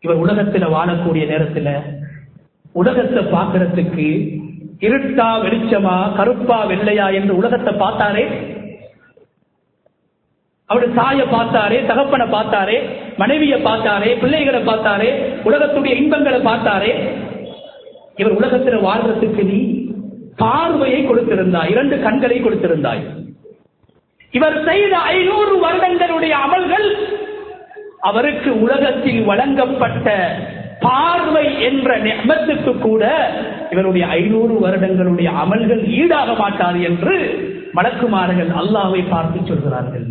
இவர் உலகத்தில் வாழக்கூடிய நேரத்தில் உலகத்தை பார்க்கறதுக்கு இருட்டா வெளிச்சமா கருப்பா வெள்ளையா என்று உலகத்தை பார்த்தாரே, அவருடைய தாயை பார்த்தாரே, தகப்பனை பார்த்தாரே, மனைவியை பார்த்தாரே, பிள்ளைகளை பார்த்தாரே, உலகத்துடைய இன்பங்களை பார்த்தாரே. இவர் உலகத்தில் வாழ்றதுக்கு நீ பார்வையை கொடுத்திருந்தாய், 2 கண்களை கொடுத்திருந்தாய். இவர் செய்த 500 வருடங்களுடைய அமல்கள் அவருக்கு உலகத்தில் வழங்கப்பட்ட பார்வை என்ற நிஅமத்துக்கு கூட இவருடைய 500 வருடங்களுடைய அமல்கள் ஈடாக மாட்டாது என்று மலக்குமார்கள் அல்லாஹ்வை பார்த்து சொல்கிறார்கள்.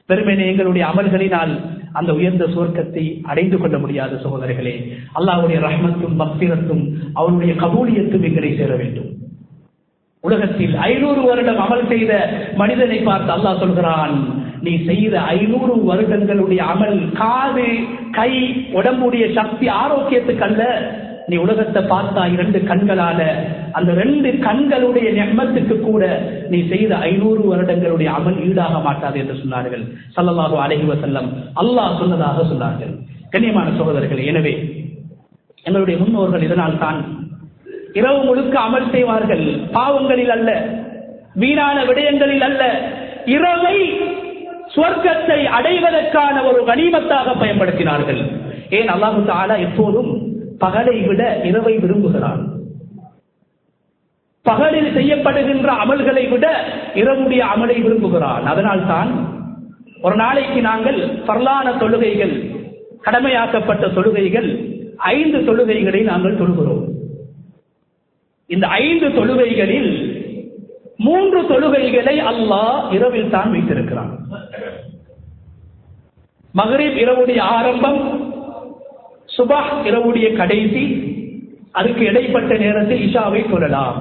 பெருமையை எங்களுடைய அமல்களினால் அந்த உயர்ந்த சுவர்க்கத்தை அடைந்து கொள்ள முடியாத சகோதரர்களே, அல்லாஹ்வுடைய ரஹ்மத்தும் மக்ஃபிரத்தும் அவருடைய கபூலியத்தும் எங்களை சேர வேண்டும். உலகத்தில் 500 வருடம் அமல் செய்த மனிதனை பார்த்து அல்லாஹ் சொல்கிறான், நீ செய்த 500 வருடங்களுடைய அமல் காது கை உடம்புடைய சக்தி ஆரோக்கியத்துக்கு அல்ல, நீ உலகத்தை பார்த்தா 2 கண்களால, அந்த 2 கண்களுடைய நிஅமத்துக்கு கூட நீ செய்த 500 வருடங்களுடைய அமல் ஈடாக மாட்டாது என்று சொன்னார்கள் ஸல்லல்லாஹு அலைஹி வஸல்லம். அல்லாஹ் சொன்னதாக சொன்னார்கள். கண்ணியமான சகோதரர்களே, எனவே எங்களுடைய முன்னோர்கள் இதனால் தான் இரவு முழுக்க அமல் செய்வார்கள், பாவங்களில் அல்ல, வீணான விடயங்களில் அல்ல. இரவை சுவர்க்கத்தை அடைவதற்கான ஒரு கனிமத்தாக பயன்படுத்தினார்கள். ஏன் அல்லாஹ் தஆலா எப்போதும் பகலை விட இரவை விரும்புகிறான். பகலில் செய்யப்படுகின்ற அமல்களை விட இரவுடைய அமலை விரும்புகிறான். அதனால் தான் ஒரு நாளைக்கு நாங்கள் ஃபர்லான தொழுகைகள், கடமையாக்கப்பட்ட தொழுகைகள் 5 தொழுகைகளை நாங்கள் தொழுகிறோம். இந்த 5 தொழுகைகளில் 3 தொழுகைகளை அல்லாஹ் இரவில் தான் வைத்திருக்கிறான். மக்ரிப் இரவுடைய ஆரம்பம், சுபஹ் இரவுடைய கடைசி, அதுக்கு இடைப்பட்ட நேரத்தில் இஷாவை தொழலாம்.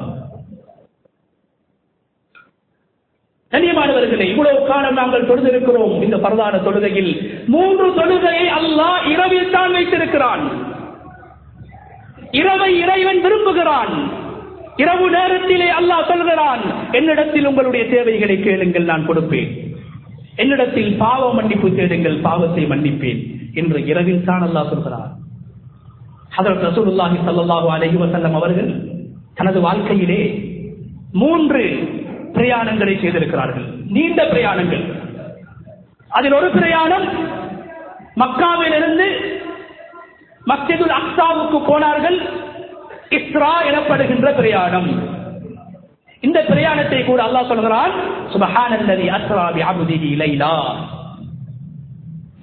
கண்ணியமானவர்களே, இவ்வளவு காலம் நாங்கள் தொழுதிருக்கிறோம். இந்த பரதான தொழுகையில் 3 தொழுகையை அல்லாஹ் இரவில் தான் வைத்திருக்கிறான். இரவை இறைவன் விரும்புகிறான். இரவு நேரத்திலே அல்லாஹ் சொல்கிறான், என்னிடத்தில் உங்களுடைய தேவைகளை கேளுங்கள், நான் கொடுப்பேன். என்னிடத்தில் பாவ மன்னிப்பு தேடுங்கள், பாவத்தை மன்னிப்பேன் என்று இரவில் தான் அல்லாஹ் சொல்கிறான். ஹஜ்ரத் ரசூலுல்லாஹி ஸல்லல்லாஹு அலைஹி வஸல்லம் அவர்கள் தனது வாழ்க்கையிலே 3 பிரயாணங்களை செய்திருக்கிறார்கள், நீண்ட பிரயாணங்கள். அதில் ஒரு பிரயாணம் மக்காவிலிருந்து மஸ்ஜிதுல் அக்ஸாவுக்கு போனார்கள், இஸ்ரா எனப்படுகின்ற பிரயாணம். இந்த பிரயாணத்தை கூட அல்லாஹ் சொல்கிறான், சுப்ஹானல்லதி அஸ்ரா பிஅப்திஹி லைலா.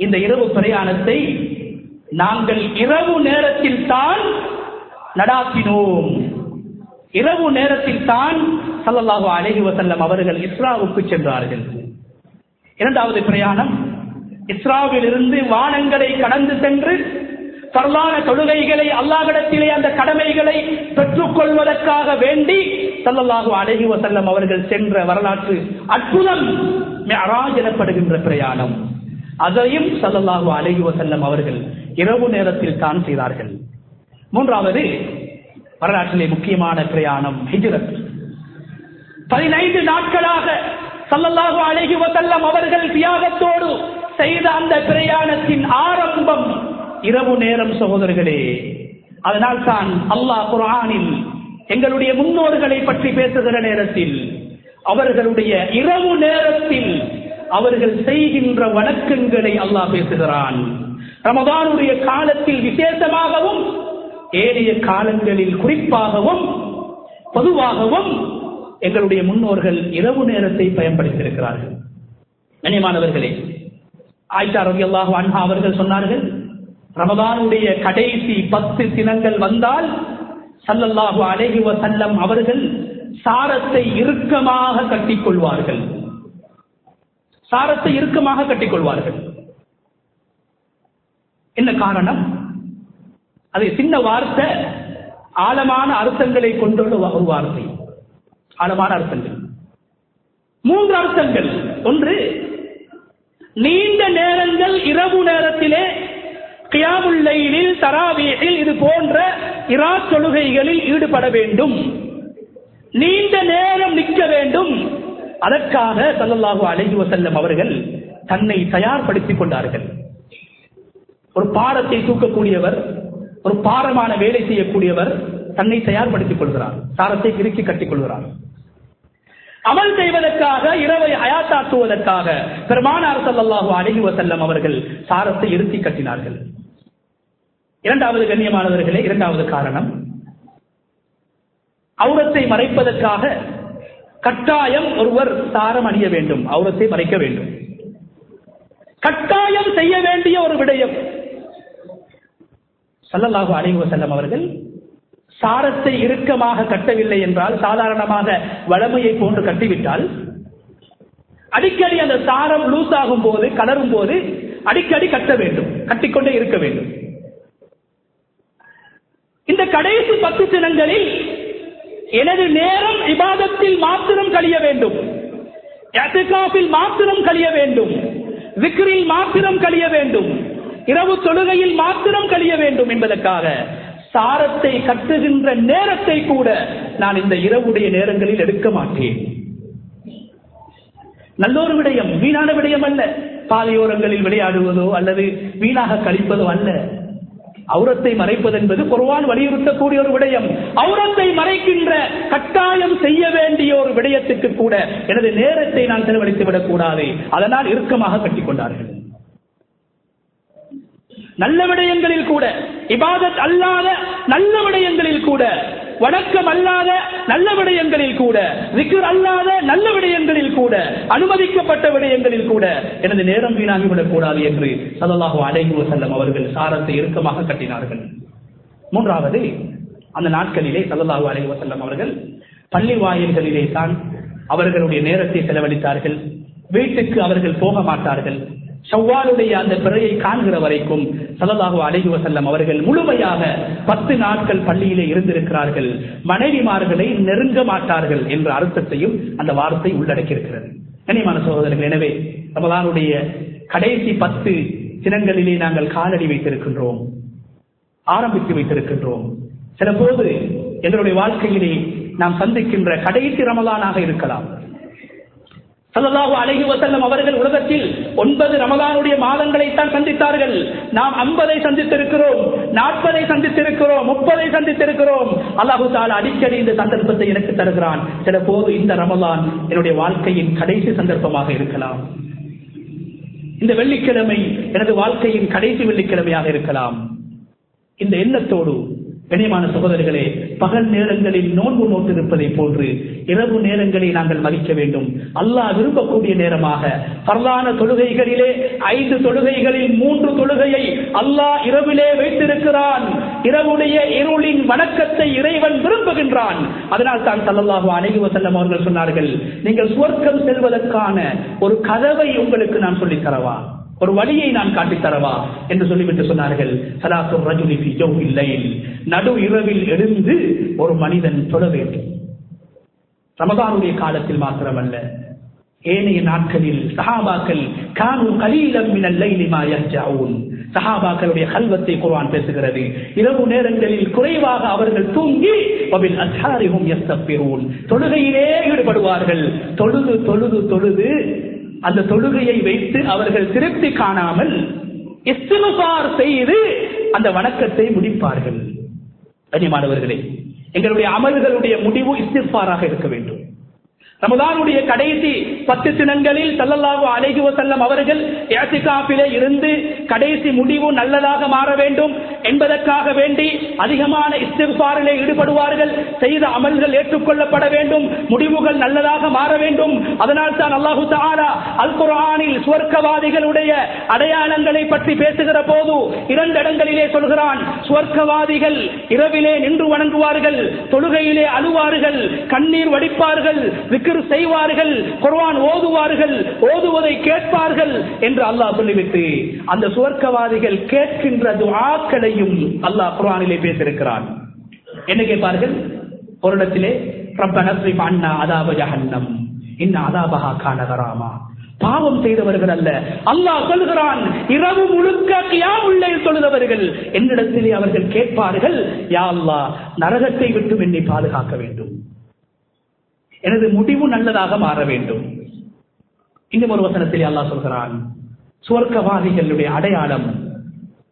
இந்த இரவு பிரயாணத்தை நாங்கள் இரவு நேரத்தில் தான் நடாத்தினோம். இரவு நேரத்தில் தான் ஸல்லல்லாஹு அலைஹி வஸல்லம் அவர்கள் இஸ்ராவுக்கு சென்றார்கள். இரண்டாவது பிரயாணம் இஸ்ராவில் இருந்து வானங்களை கடந்து சென்று பரலான தொழுகைகளை அல்லாஹ்விடத்திலே அந்த கடமைகளை பெற்றுக் கொள்வதற்காக வேண்டி ஸல்லல்லாஹு அலைஹி வஸல்லம் அவர்கள் சென்ற வரலாற்று அற்புதம் மிஅராஜ் எனப்படுகின்ற பிரயாணம். அதையும் ஸல்லல்லாஹு அலைஹி வஸல்லம் அவர்கள் இரவு நேரத்தில் தான் செய்தார்கள். மூன்றாவது வரலாற்றிலே முக்கியமான பிரயாணம் ஹிஜ்ரத். 15 நாட்களாக ஸல்லல்லாஹு அலைஹி வஸல்லம் அவர்கள் தியாகத்தோடு செய்த அந்த பிரயாணத்தின் ஆரம்பம் இரவு நேரம் சகோதரர்களே. அதனால் தான் அல்லாஹ் குர்ஆனில் எங்களுடைய முன்னோர்களை பற்றி பேசுகிற நேரத்தில் அவர்களுடைய இரவு நேரத்தில் அவர்கள் செய்கின்ற வணக்கங்களை அல்லாஹ் பேசுகிறான். ரமதானுடைய காலத்தில் விசேஷமாகவும் ஏனைய காலங்களில் குறிப்பாகவும் பொதுவாகவும் எங்களுடைய முன்னோர்கள் இரவு நேரத்தை பயன்படுத்தியிருக்கிறார்கள். கண்ணியமானவர்களே, ஆயிஷா ரலியல்லாஹு அன்ஹா அவர்கள் சொன்னார்கள், ரமதானுடைய கடைசி 10 தினங்கள் வந்தால் ஸல்லல்லாஹு அலைஹி வஸல்லம் அவர்கள் சாரத்தை இறுக்கமாக கட்டிக்கொள்வார்கள். சாரத்தை இறுக்கமாக கட்டிக்கொள்வார்கள். என்ன காரணம்? அது சின்ன வார்த்தை, ஆழமான அர்த்தங்களை கொண்டுள்ள ஒரு வார்த்தை. ஆழமான அர்த்தங்கள் 3 அர்த்தங்கள். ஒன்று, நீண்ட நேரங்கள் இரவு நேரத்திலே கியாமுல் லைலில், தராவீஹில், இது போன்ற இரா தொழுகைகளில் ஈடுபட வேண்டும், நீண்ட நேரம் நிற்க வேண்டும். அதற்காக ஸல்லல்லாஹு அலைஹி வஸல்லம் அவர்கள் தன்னை தயார்படுத்திக் கொண்டார்கள். ஒரு பாரத்தை தூக்கக்கூடியவர், ஒரு பாரமான வேலை செய்யக்கூடியவர் தன்னை தயார்படுத்திக் கொள்கிறார், சாரத்தை இறுக்கி கட்டிக் கொள்கிறார். அமல் செய்வதற்காக, இரவை ஹயாத்தாக்குவதற்காக பெருமானார் ஸல்லல்லாஹு அலைஹி வஸல்லம் அவர்கள் சாரத்தை இறுக்கி கட்டினார்கள். இரண்டாவது கண்ணியமானவர்களே, இரண்டாவது காரணம், அவுரத்தை மறைப்பதற்காக கட்டாயம் ஒருவர் சாரம் அணிய வேண்டும், அவுரத்தை மறைக்க வேண்டும். கட்டாயம் செய்ய வேண்டிய ஒரு விடயம். ஸல்லல்லாஹு அலைஹி வஸல்லம் அவர்கள் சாரத்தை இறுக்கமாக கட்டவில்லை என்றால், சாதாரணமாக வளமையை போன்று கட்டிவிட்டால், அடிக்கடி அந்த சாரம் லூஸ் ஆகும் போது, கலரும் போது அடிக்கடி கட்ட வேண்டும், கட்டிக்கொண்டே இருக்க வேண்டும். இந்த கடைசி 10 தினங்களில் எனது நேரம் இபாதத்தில் மாத்திரம் கழிய வேண்டும், இஅ்திகாஃபில் மாத்திரம் கழிய வேண்டும், விக்ரில் மாத்திரம் கழிய வேண்டும், இரவு தொழுகையில் மாத்திரம் கழிய வேண்டும் என்பதற்காக சாரத்தை கட்டுகின்ற நேரத்தை கூட நான் இந்த இரவுடைய நேரங்களில் எடுக்க மாட்டேன். நல்லொரு விடயம், வீணான விடயம் அல்ல. பாதையோரங்களில் விளையாடுவதோ அல்லது வீணாக கழிப்பதோ அல்ல. அவுரத்தை மறைப்பது என்பது குர்ஆன் வலியுறுத்தக்கூடிய ஒரு விடயம். அவுரத்தை மறைக்கின்ற கட்டாயம் செய்ய வேண்டிய ஒரு விடயத்துக்கு கூட எனது நேரத்தை நான் செலவழித்து விடக் கூடாது. அதனால் இறுக்கமாக கட்டிக்கொண்டார்கள். நல்ல விடயங்களில் கூட, இபாதத் அல்லாத நல்ல விடயங்களில் கூட, வணக்கம் அல்லாத நல்ல விடயங்களில் கூட, விக்ர் அல்லாத நல்ல விடயங்களில் கூட, அனுமதிக்கப்பட்ட விடயங்களில் கூட எனது நேரம் வீணாகிவிடக் கூடாது என்று ஸல்லல்லாஹு அலைஹி வஸல்லம் அவர்கள் சாரத்தை இறுக்கமாக கட்டினார்கள். மூன்றாவது, அந்த நாட்களிலே ஸல்லல்லாஹு அலைஹி வஸல்லம் அவர்கள் பள்ளி வாயில்களிலே தான் அவர்களுடைய நேரத்தை செலவழித்தார்கள். வீட்டுக்கு அவர்கள் போக மாட்டார்கள். ஷவ்வாலுடைய அந்த பிறையை காண்கிற வரைக்கும் ஸல்லல்லாஹு அலைஹி வஸல்லம் அவர்கள் முழுமையாக 10 நாட்கள் பள்ளியிலே இருந்திருக்கிறார்கள். மனைவிமார்களை நெருங்க மாட்டார்கள் என்ற அர்த்தத்தையும் அந்த வார்த்தை உள்ளடக்கியிருக்கிறது. கண்ணியமான சகோதரர்கள், எனவே ரமலானுடைய கடைசி 10 தினங்களிலே நாங்கள் காலடி வைத்திருக்கின்றோம், ஆரம்பித்து வைத்திருக்கின்றோம். சில போது எங்களுடைய வாழ்க்கையிலே நாம் சந்திக்கின்ற கடைசி ரமலானாக இருக்கலாம். ஸல்லல்லாஹு அலைஹி வஸல்லம் அவர்கள் உலகத்தில் 9 ரமலானுடைய மாதங்களைத்தான் சந்தித்தார்கள். நாம் 50 சந்தித்திருக்கிறோம், 40 சந்தித்திருக்கிறோம், 30 சந்தித்திருக்கிறோம். அல்லாஹ் தஆலா அடிக்கடி இந்த சந்தர்ப்பத்தை எனக்கு தருகிறான். சில போது இந்த ரமலான் என்னுடைய வாழ்க்கையின் கடைசி சந்தர்ப்பமாக இருக்கலாம். இந்த வெள்ளிக்கிழமை எனது வாழ்க்கையின் கடைசி வெள்ளிக்கிழமையாக இருக்கலாம். இந்த எண்ணத்தோடு கண்ணியமான சகோதரர்களே, பகல் நேரங்களில் நோன்பு நோட்டிருப்பதை போன்று இரவு நேரங்களை நாங்கள் மதிக்க வேண்டும். அல்லாஹ் விரும்பக்கூடிய நேரமாக ஃபர்லான தொழுகைகளிலே 5 தொழுகைகளில் 3 தொழுகையை அல்லாஹ் இரவிலே வைத்திருக்கிறான். இரவுடைய இருளின் வணக்கத்தை இறைவன் விரும்புகின்றான். அதனால் தான் ஸல்லல்லாஹு அலைஹி வஸல்லம் அவர்கள் சொன்னார்கள், நீங்கள் சுவர்க்கம் செல்வதற்கான ஒரு கதவை உங்களுக்கு நான் சொல்லித் தரவா, ஒரு வழியை நான் காட்டித் தரவா என்று சொல்லிவிட்டு சொன்னார்கள், ஸலாத்துர் ரஜுலி ஃபீ ஜௌஃபில் லைல், நடு இரவில் எழுந்து ஒரு மனிதன் தொழ வேண்டும். ரமதானுடைய காலத்தில் மாத்திரமல்ல, ஏனைய நாட்களில் சஹாபாக்கள் கானு கலீலம் மினல் லைலி மா யஹ்ஜஊன், சஹாபாக்களுடைய கல்வத்தை குர்ஆன் பேசுகிறது. இரவு நேரங்களில் குறைவாக அவர்கள் தூங்கி வபில் அஸ்ஹாரிஹும் யஸ்தக்பிரூன், தொழுகையிலே ஈடுபடுவார்கள். தொழுது தொழுது தொழுது அந்த தொழுகையை வைத்து அவர்கள் திருப்தி காணாமல் இஸ்திக்ஃபார் செய்து அந்த வணக்கத்தை முடிப்பார்கள். கண்ணியமானவர்களே, எங்களுடைய அமல்களுடைய முடிவு இஸ்திக்ஃபாராக இருக்க வேண்டும். ரமதானுடைய கடைசி 10 தினங்களில் ஸல்லல்லாஹு அலைஹி வஸல்லம் அவர்கள் இஅ்திகாஃபிலே இருந்து கடைசி முடிவு நல்லதாக மாற வேண்டும். என்பதற்காக வேண்டி அதிகமான இஸ்திக்பாரிலே ஈடுபடுவார்கள். செய்த அமல்கள் ஏற்றுக்கொள்ளப்பட வேண்டும், முடிவுகள் நல்லதாக மாற வேண்டும். அதனால் தான் அல்லாஹு தஆலா அல் குர்ஆனில் சுவர்க்கவாதிகளுடைய அடையாளங்களை பற்றி பேசுகிற போது 2 இடங்களிலே சொல்கிறான். சுவர்க்கவாதிகள் இரவிலே நின்று வணங்குவார்கள், தொழுகையிலே அழுவார்கள், கண்ணீர் வடிப்பார்கள், விக்ர் செய்வார்கள், குர்ஆன் ஓதுவார்கள், ஓதுவதை கேட்பார்கள் என்று அல்லாஹ் சொல்லிவிட்டு அந்த சுவர்க்கவாதிகள் கேட்கின்ற துஆக்களையும் அல்லாஹ் குர்ஆனிலே பேசியிருக்கிறான். என்ன கேட்பார்கள்? ஒரு இடத்திலே ரப்பனா ஸ்ரிஃப் அன்னா அஸாப ஜஹன்னம் இன்ன அஸாபஹா கான கராமா. பாவம் செய்தவர்கள் அல்ல, அல்லாஹ் சொல்கிறான், இரவு முழுக்க கியாமுல் லைல் தொழுதவர்கள் என்னிடத்திலே அவர்கள் கேட்பார்கள், யா அல்லாஹ் நரகத்தை விட்டு என்னை பாதுகாக்க வேண்டும், எனது முடிவு நல்லதாக மாற வேண்டும். இன்னும் ஒரு வசனத்திலே அல்லாஹ் சொல்கிறான், சுவர்க்கவாதிகளுடைய அடையாளம்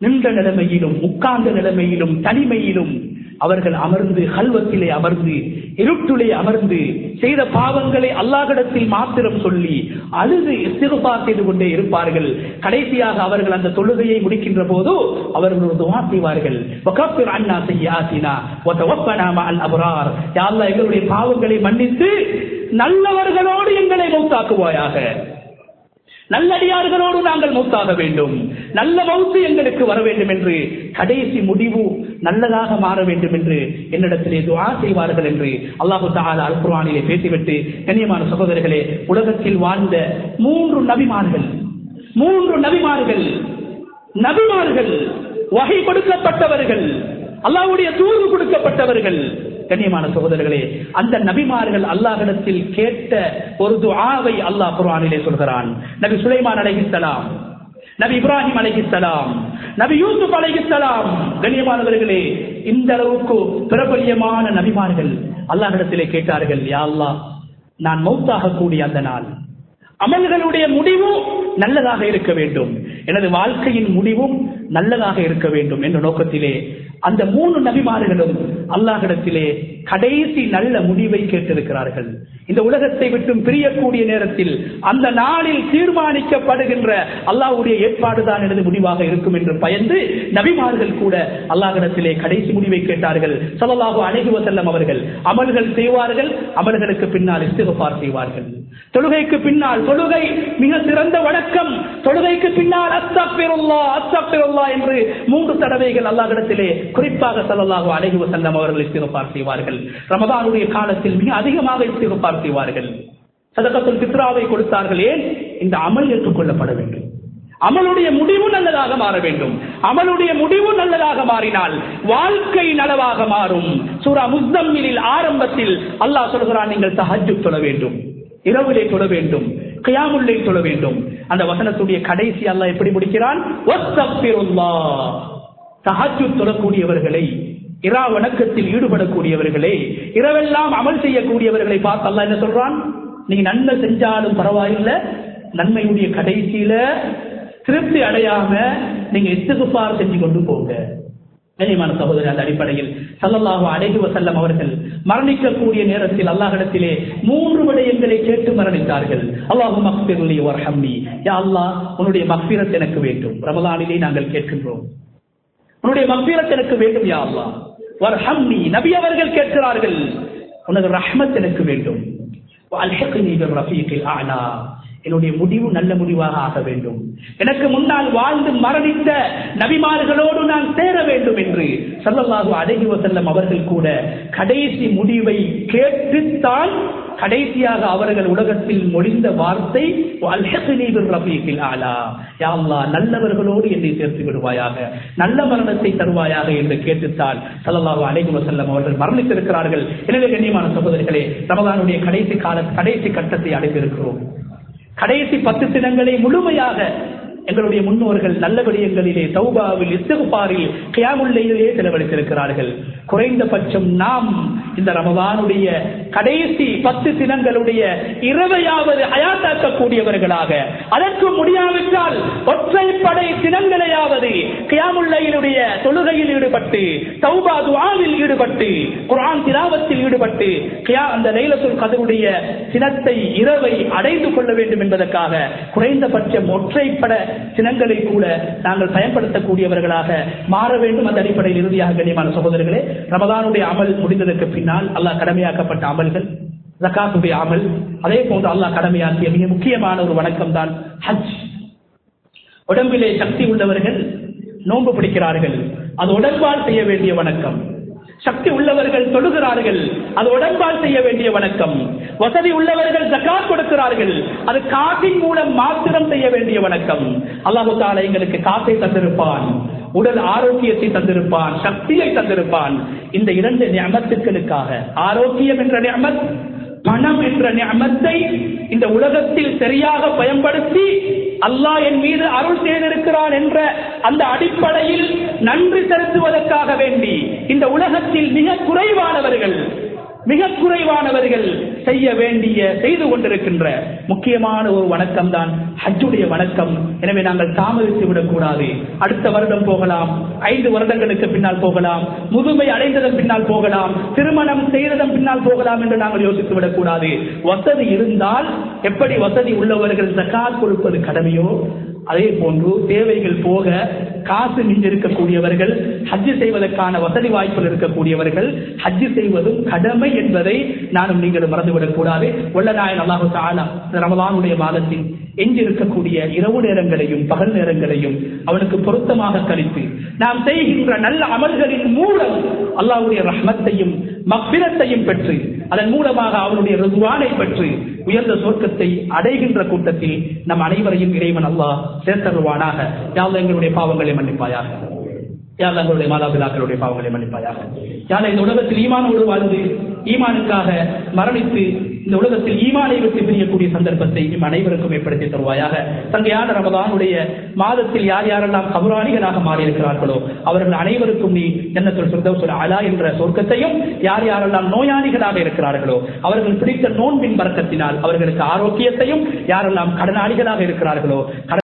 நின்ற நிலைமையிலும் உட்கார்ந்த நிலைமையிலும் தனிமையிலும் அவர்கள் அமர்ந்து கல்வத்திலே அமர்ந்து இருட்டிலே அமர்ந்து செய்த பாவங்களை அல்லாஹ்விடத்தில் மாத்திரம் சொல்லி அழுது இஸ்திக்பார் செய்து கொண்டே இருப்பார்கள். கடைசியாக அவர்கள் அந்த தொழுகையை முடிக்கின்ற போது அவர்கள் ஒரு துஆ செய்வார்கள், வகஃபிர் அன்னா ஸய்யிஆத்தினா வதவஃபனா மஅல் அப்ரார். யா அல்லாஹ் எங்களுடைய பாவங்களை மன்னித்து நல்லவர்களோடு எங்களை மௌத்தாக்குவாயாக, நல்லடியார்களோடு நாங்கள் மௌத்தாக வேண்டும், நல்ல மௌத்து எங்களுக்கு வர வேண்டும் என்று, கடைசி முடிவு நல்லதாக மாற வேண்டும் என்று என்னிடத்திலே துஆ செய்வார்கள் என்று அல்லாஹு தஆலா அல் குர்ஆனிலே பேசிவிட்டு, கண்ணியமான சகோதரர்களே, உலகத்தில் வாழ்ந்த 3 நபிமார்கள் வஹி கொடுக்கப்பட்டவர்கள், அல்லாஹ்வுடைய தூது கொடுக்கப்பட்டவர்கள். கண்ணியமான சகோதரர்களே, அந்த நபிமார்கள் அல்லாஹ்விடத்தில் கேட்ட ஒரு துஆவை அல்லாஹ் குர்ஆனிலே சொல்கிறான். நபி சுலைமான் அலைஹிஸ்ஸலாம், நபி இப்ராஹிம் அலைஹிஸ்ஸலாம், நபி யூசுப் அலைஹிஸ்ஸலாம். கண்ணியமானவர்களே, இந்த அளவுக்கு பிரபல்யமான நபிமார்கள் அல்லாஹ்விடத்திலே கேட்டார்கள், யா அல்லாஹ் நான் மௌத்தாக கூடிய அந்த நாள் அமல்களுடைய முடிவு நல்லதாக இருக்க வேண்டும், எனது வாழ்க்கையின் முடிவும் நல்லதாக இருக்க வேண்டும் என்ற நோக்கத்திலே அந்த 3 நபிமார்களும் அல்லாஹ்விடத்திலே கடைசி நல்ல முடிவை கேட்டிருக்கிறார்கள். இந்த உலகத்தை விட்டும் பிரியக்கூடிய நேரத்தில் அந்த நாளில் தீர்மானிக்கப்படுகின்ற அல்லாஹ்வுடைய ஏற்பாடுதான் எனது முடிவாக இருக்கும் என்று பயந்து நபிமார்கள் கூட அல்லாஹ்விடத்திலே கடைசி முடிவை கேட்டார்கள். ஸல்லல்லாஹு அலைஹி வஸல்லம் அவர்கள் அமல்கள் செய்வார்கள், அமல்களுக்கு பின்னால் இஸ்திக்பார் செய்வார்கள். தொழுகைக்கு பின்னால், தொழுகை மிக சிறந்த வணக்கம், தொழுகைக்கு பின்னால் அஸ்தக்ஃபிருல்லாஹ் அஸ்தக்ஃபிருல்லாஹ் என்று 3 தடவைகள் அல்லாஹ்விடத்திலே குறிப்பாக ஸல்லல்லாஹு அலைஹி வஸல்லம் அவர்கள் இஸ்திக்பார் செய்வார்கள். ரமதானுடைய காலத்தில் மிக அதிகமாக இஸ்திக்பார் செய்வார்கள். சதகத்துல் ஃபித்ராவை கொடுத்தார்கள். ஏன்? இந்த அமல் ஏற்றுக்கொள்ளப்பட வேண்டும், அமலுடைய முடிவு நல்லதாக மாற வேண்டும். அமலுடைய முடிவு நல்லதாக மாறினால் வாழ்க்கை நலவாக மாறும். சூரா முஸ்தம்மிலில் ஆரம்பத்தில் அல்லாஹ் சொல்கிறான், நீங்கள் தஹஜ்ஜுத் தொழ வேண்டும், இரவிலே தொழ வேண்டும், கியாமுல் லைல் தொழ வேண்டும். அந்த வசனத்துடைய கடைசி அல்லாஹ் எப்படி முடிக்கிறான்? வஸ்தக்ஃபிருல்லாஹ். தஹஜ்ஜுத் தொழக்கூடியவர்களை, இரா வணக்கத்தில் ஈடுபடக்கூடியவர்களே, இரவெல்லாம் அமல் செய்யக்கூடியவர்களை பார்த்து அல்லாஹ் என்ன சொல்றான்? நீங்க நன்மை செஞ்சாலும் பரவாயில்லை, நன்மையுடைய கடைசியில திருப்தி அடையாம நீங்க இஸ்திக்பார் செஞ்சு கொண்டு போங்க. கண்ணியமான சகோதரர், அந்த அடிப்படையில் ஸல்லல்லாஹு அலைஹி வஸல்லம் அவர்கள் மரணிக்கக்கூடிய நேரத்தில் அல்லாஹ்விடத்திலே 3 விடயங்களை கேட்டு மரணித்தார்கள். அல்லாஹும்ம அக்ஃபிர்லி வர்ஹம்னி. யா அல்லாஹ், உன்னுடைய மக்ஃபிரத் எனக்கு வேண்டும். ரமலானிலே நாங்கள் கேட்கின்றோம், உன்னுடைய மக்ஃபிரத் எனக்கு வேண்டும் யா அல்லாஹ். வர்ஹம்னி, நபி அவர்கள் கேட்கிறார்கள், உனது ரஹ்மத் எனக்கு வேண்டும். வஅல்ஹிக்னி பிர்ரஃபீகில் அஅலா, என்னுடைய முடிவு நல்ல முடிவாக ஆக வேண்டும், எனக்கு முன்னால் வாழ்ந்து மரணித்த நபிமார்களோடு நான் சேர வேண்டும் என்று ஸல்லல்லாஹு அலைஹி வஸல்லம் அவர்கள் கூட கடைசி முடிவை கேட்டுத்தான் கடைசியாக அவர்கள் உலகத்தில் மொழிந்த வார்த்தை வஅல்ஹிக்னி பிர்ரஃபீகில் அஅலா. யா அல்லாஹ், நல்லவர்களோடு என்னை சேர்த்து விடுவாயாக, நல்ல மரணத்தை தருவாயாக என்று கேட்டுத்தான் ஸல்லல்லாஹு அலைஹி வஸல்லம் அவர்கள் மரணித்திருக்கிறார்கள். எனவே கண்ணியமான சகோதரர்களே, ரமலானுடைய கடைசி கட்டத்தை அடைந்திருக்கிறோம். கடைசி 10 தினங்களை முழுமையாக எங்களுடைய முன்னோர்கள் நல்ல விடயங்களிலே, தௌபாவில், இஸ்திக்பாரில், கியாமுல் லைலிலே செலவழித்திருக்கிறார்கள். குறைந்தபட்சம் நாம் இந்த ரமலானுடைய கடைசி 10 தினங்களுடைய இரவையாவது ஹயாத்தாக்கக்கூடியவர்களாக, அதற்கு முடியாவிட்டால் ஒற்றைப்படை தினங்களையாவது கியாமுல் லைலுடைய தொழுகையில் ஈடுபட்டு, தௌபா துஆவில் ஈடுபட்டு, குர்ஆன் திலாவத்தில் ஈடுபட்டு அந்த லைலத்துல் கத்ருடைய தினத்தை, இரவை அடைந்து கொள்ள வேண்டும் என்பதற்காக குறைந்தபட்சம் ஒற்றைப்பட சின்னங்களை கூட நாங்கள் பயன்படுத்தக்கூடியவர்களாக மாற வேண்டும். அந்த அடிப்படையில் இறுதியாக கண்ணியமான சகோதரர்களே, ரமதானுடைய அமல் முடிந்ததற்கு பின்னால் அல்லாஹ் கடமையாக்கப்பட்ட அமல்கள், ஜகாத்துடைய அமல், அதே போன்று அல்லாஹ் கடமையாக்கிய மிக முக்கியமான ஒரு வணக்கம் தான் ஹஜ். உடம்பிலே சக்தி உள்ளவர்கள் நோன்பு பிடிக்கிறார்கள், அது உடம்பால் செய்ய வேண்டிய வணக்கம். சக்தி உள்ளவர்கள் தொழுகிறார்கள், அது உடம்பால் செய்ய வேண்டிய வணக்கம். வசதி உள்ளவர்கள் ஜகாத் கொடுக்கிறார்கள், அது காசின் மூலம் மாத்திரம் செய்ய வேண்டிய வணக்கம். அல்லாஹ் தஆலா எங்களுக்கு காசை தந்திருப்பான், உடல் ஆரோக்கியத்தை தந்திருப்பான், சக்தியை தந்திருப்பான். இந்த இரண்டு நிஅமத்துக்களுக்காக, ஆரோக்கியம் என்ற நிஅமத், பணம் என்ற நிஅமத்தை இந்த உலகத்தில் சரியாக பயன்படுத்தி அல்லாஹ் என் மீது அருள் செய்திருக்கிறான் என்ற அந்த அடிப்படையில் நன்றி செலுத்துவதற்காக வேண்டி இந்த உலகத்தில் மிக குறைவானவர்கள் செய்ய வேண்டிய, செய்து கொண்டிருக்கின்ற முக்கியமான ஒரு வணக்கம் தான் ஹஜ்ஜுடைய வணக்கம். எனவே நாங்கள் தாமதித்து விடக்கூடாது. அடுத்த வருடம் போகலாம், 5 வருடங்களுக்கு பின்னால் போகலாம், முதுமை அடைந்ததன் பின்னால் போகலாம், திருமணம் செய்ததன் பின்னால் போகலாம் என்று நாங்கள் யோசித்து விடக்கூடாது. வசதி இருந்தால் எப்படி வசதி உள்ளவர்கள் ஜகாத் கொடுப்பது கடமையோ, அதே போன்று தேவைகள் போக காசு மிஞ்சி இருக்கக்கூடியவர்கள், ஹஜ்ஜு செய்வதற்கான வசதி வாய்ப்புகள் இருக்கக்கூடியவர்கள் ஹஜ்ஜு செய்வதும் கடமை என்பதை நானும் நீங்களும் மறந்துவிடக் கூடாது. வல்லநாயன் அல்லாஹு தஆலா ரமலானுடைய மாதத்தில் எஞ்சி இருக்கக்கூடிய இரவு நேரங்களையும் பகல் நேரங்களையும் அவனுக்கு பொருத்தமாக கழித்து நாம் செய்கின்ற நல்ல அமல்களின் மூலம் அல்லாஹ்வுடைய ரஹ்மத்தையும் மக்ஃபிரத்தையும் பெற்று அதன் மூலமாக அவனுடைய ரிதுவானை பெற்று உயர்ந்த சொர்க்கத்தை அடைகின்ற கூட்டத்தில் நம் அனைவரையும் இறைவன் அல்லாஹ் சேர்த்தருவானாக. யா அல்லாஹ் எங்களுடைய பாவங்களை மன்னிப்பாயாக, யா அல்லாஹ் எங்களுடைய மாதாபிதாக்களுடைய பாவங்களை மன்னிப்பாயாக. யா அல்லாஹ் இந்த உலகத்தில் ஈமானோடு வாழ்ந்து ஈமானுக்காக மரணித்து இந்த உலகத்தில் ஈமானை விட்டு பிரியக்கூடிய சந்தர்ப்பத்தை நம் அனைவருக்கும் ஏற்படுத்தி தருவாயாக. தங்கையான ரமதானுடைய மாதத்தில் யார் யாரெல்லாம் கபராணிகளாக மாறியிருக்கிறார்களோ அவர்கள் அனைவருக்கும் நீ ஜன்னத்துல் ஃபிர்தௌஸுல் அலா என்ற சொர்க்கத்தையும், யார் யாரெல்லாம் நோயாளிகளாக இருக்கிறார்களோ அவர்கள் பிடித்த நோன்பின் பரக்கத்தினால் அவர்களுக்கு ஆரோக்கியத்தையும், யாரெல்லாம் கடனாளிகளாக இருக்கிறார்களோ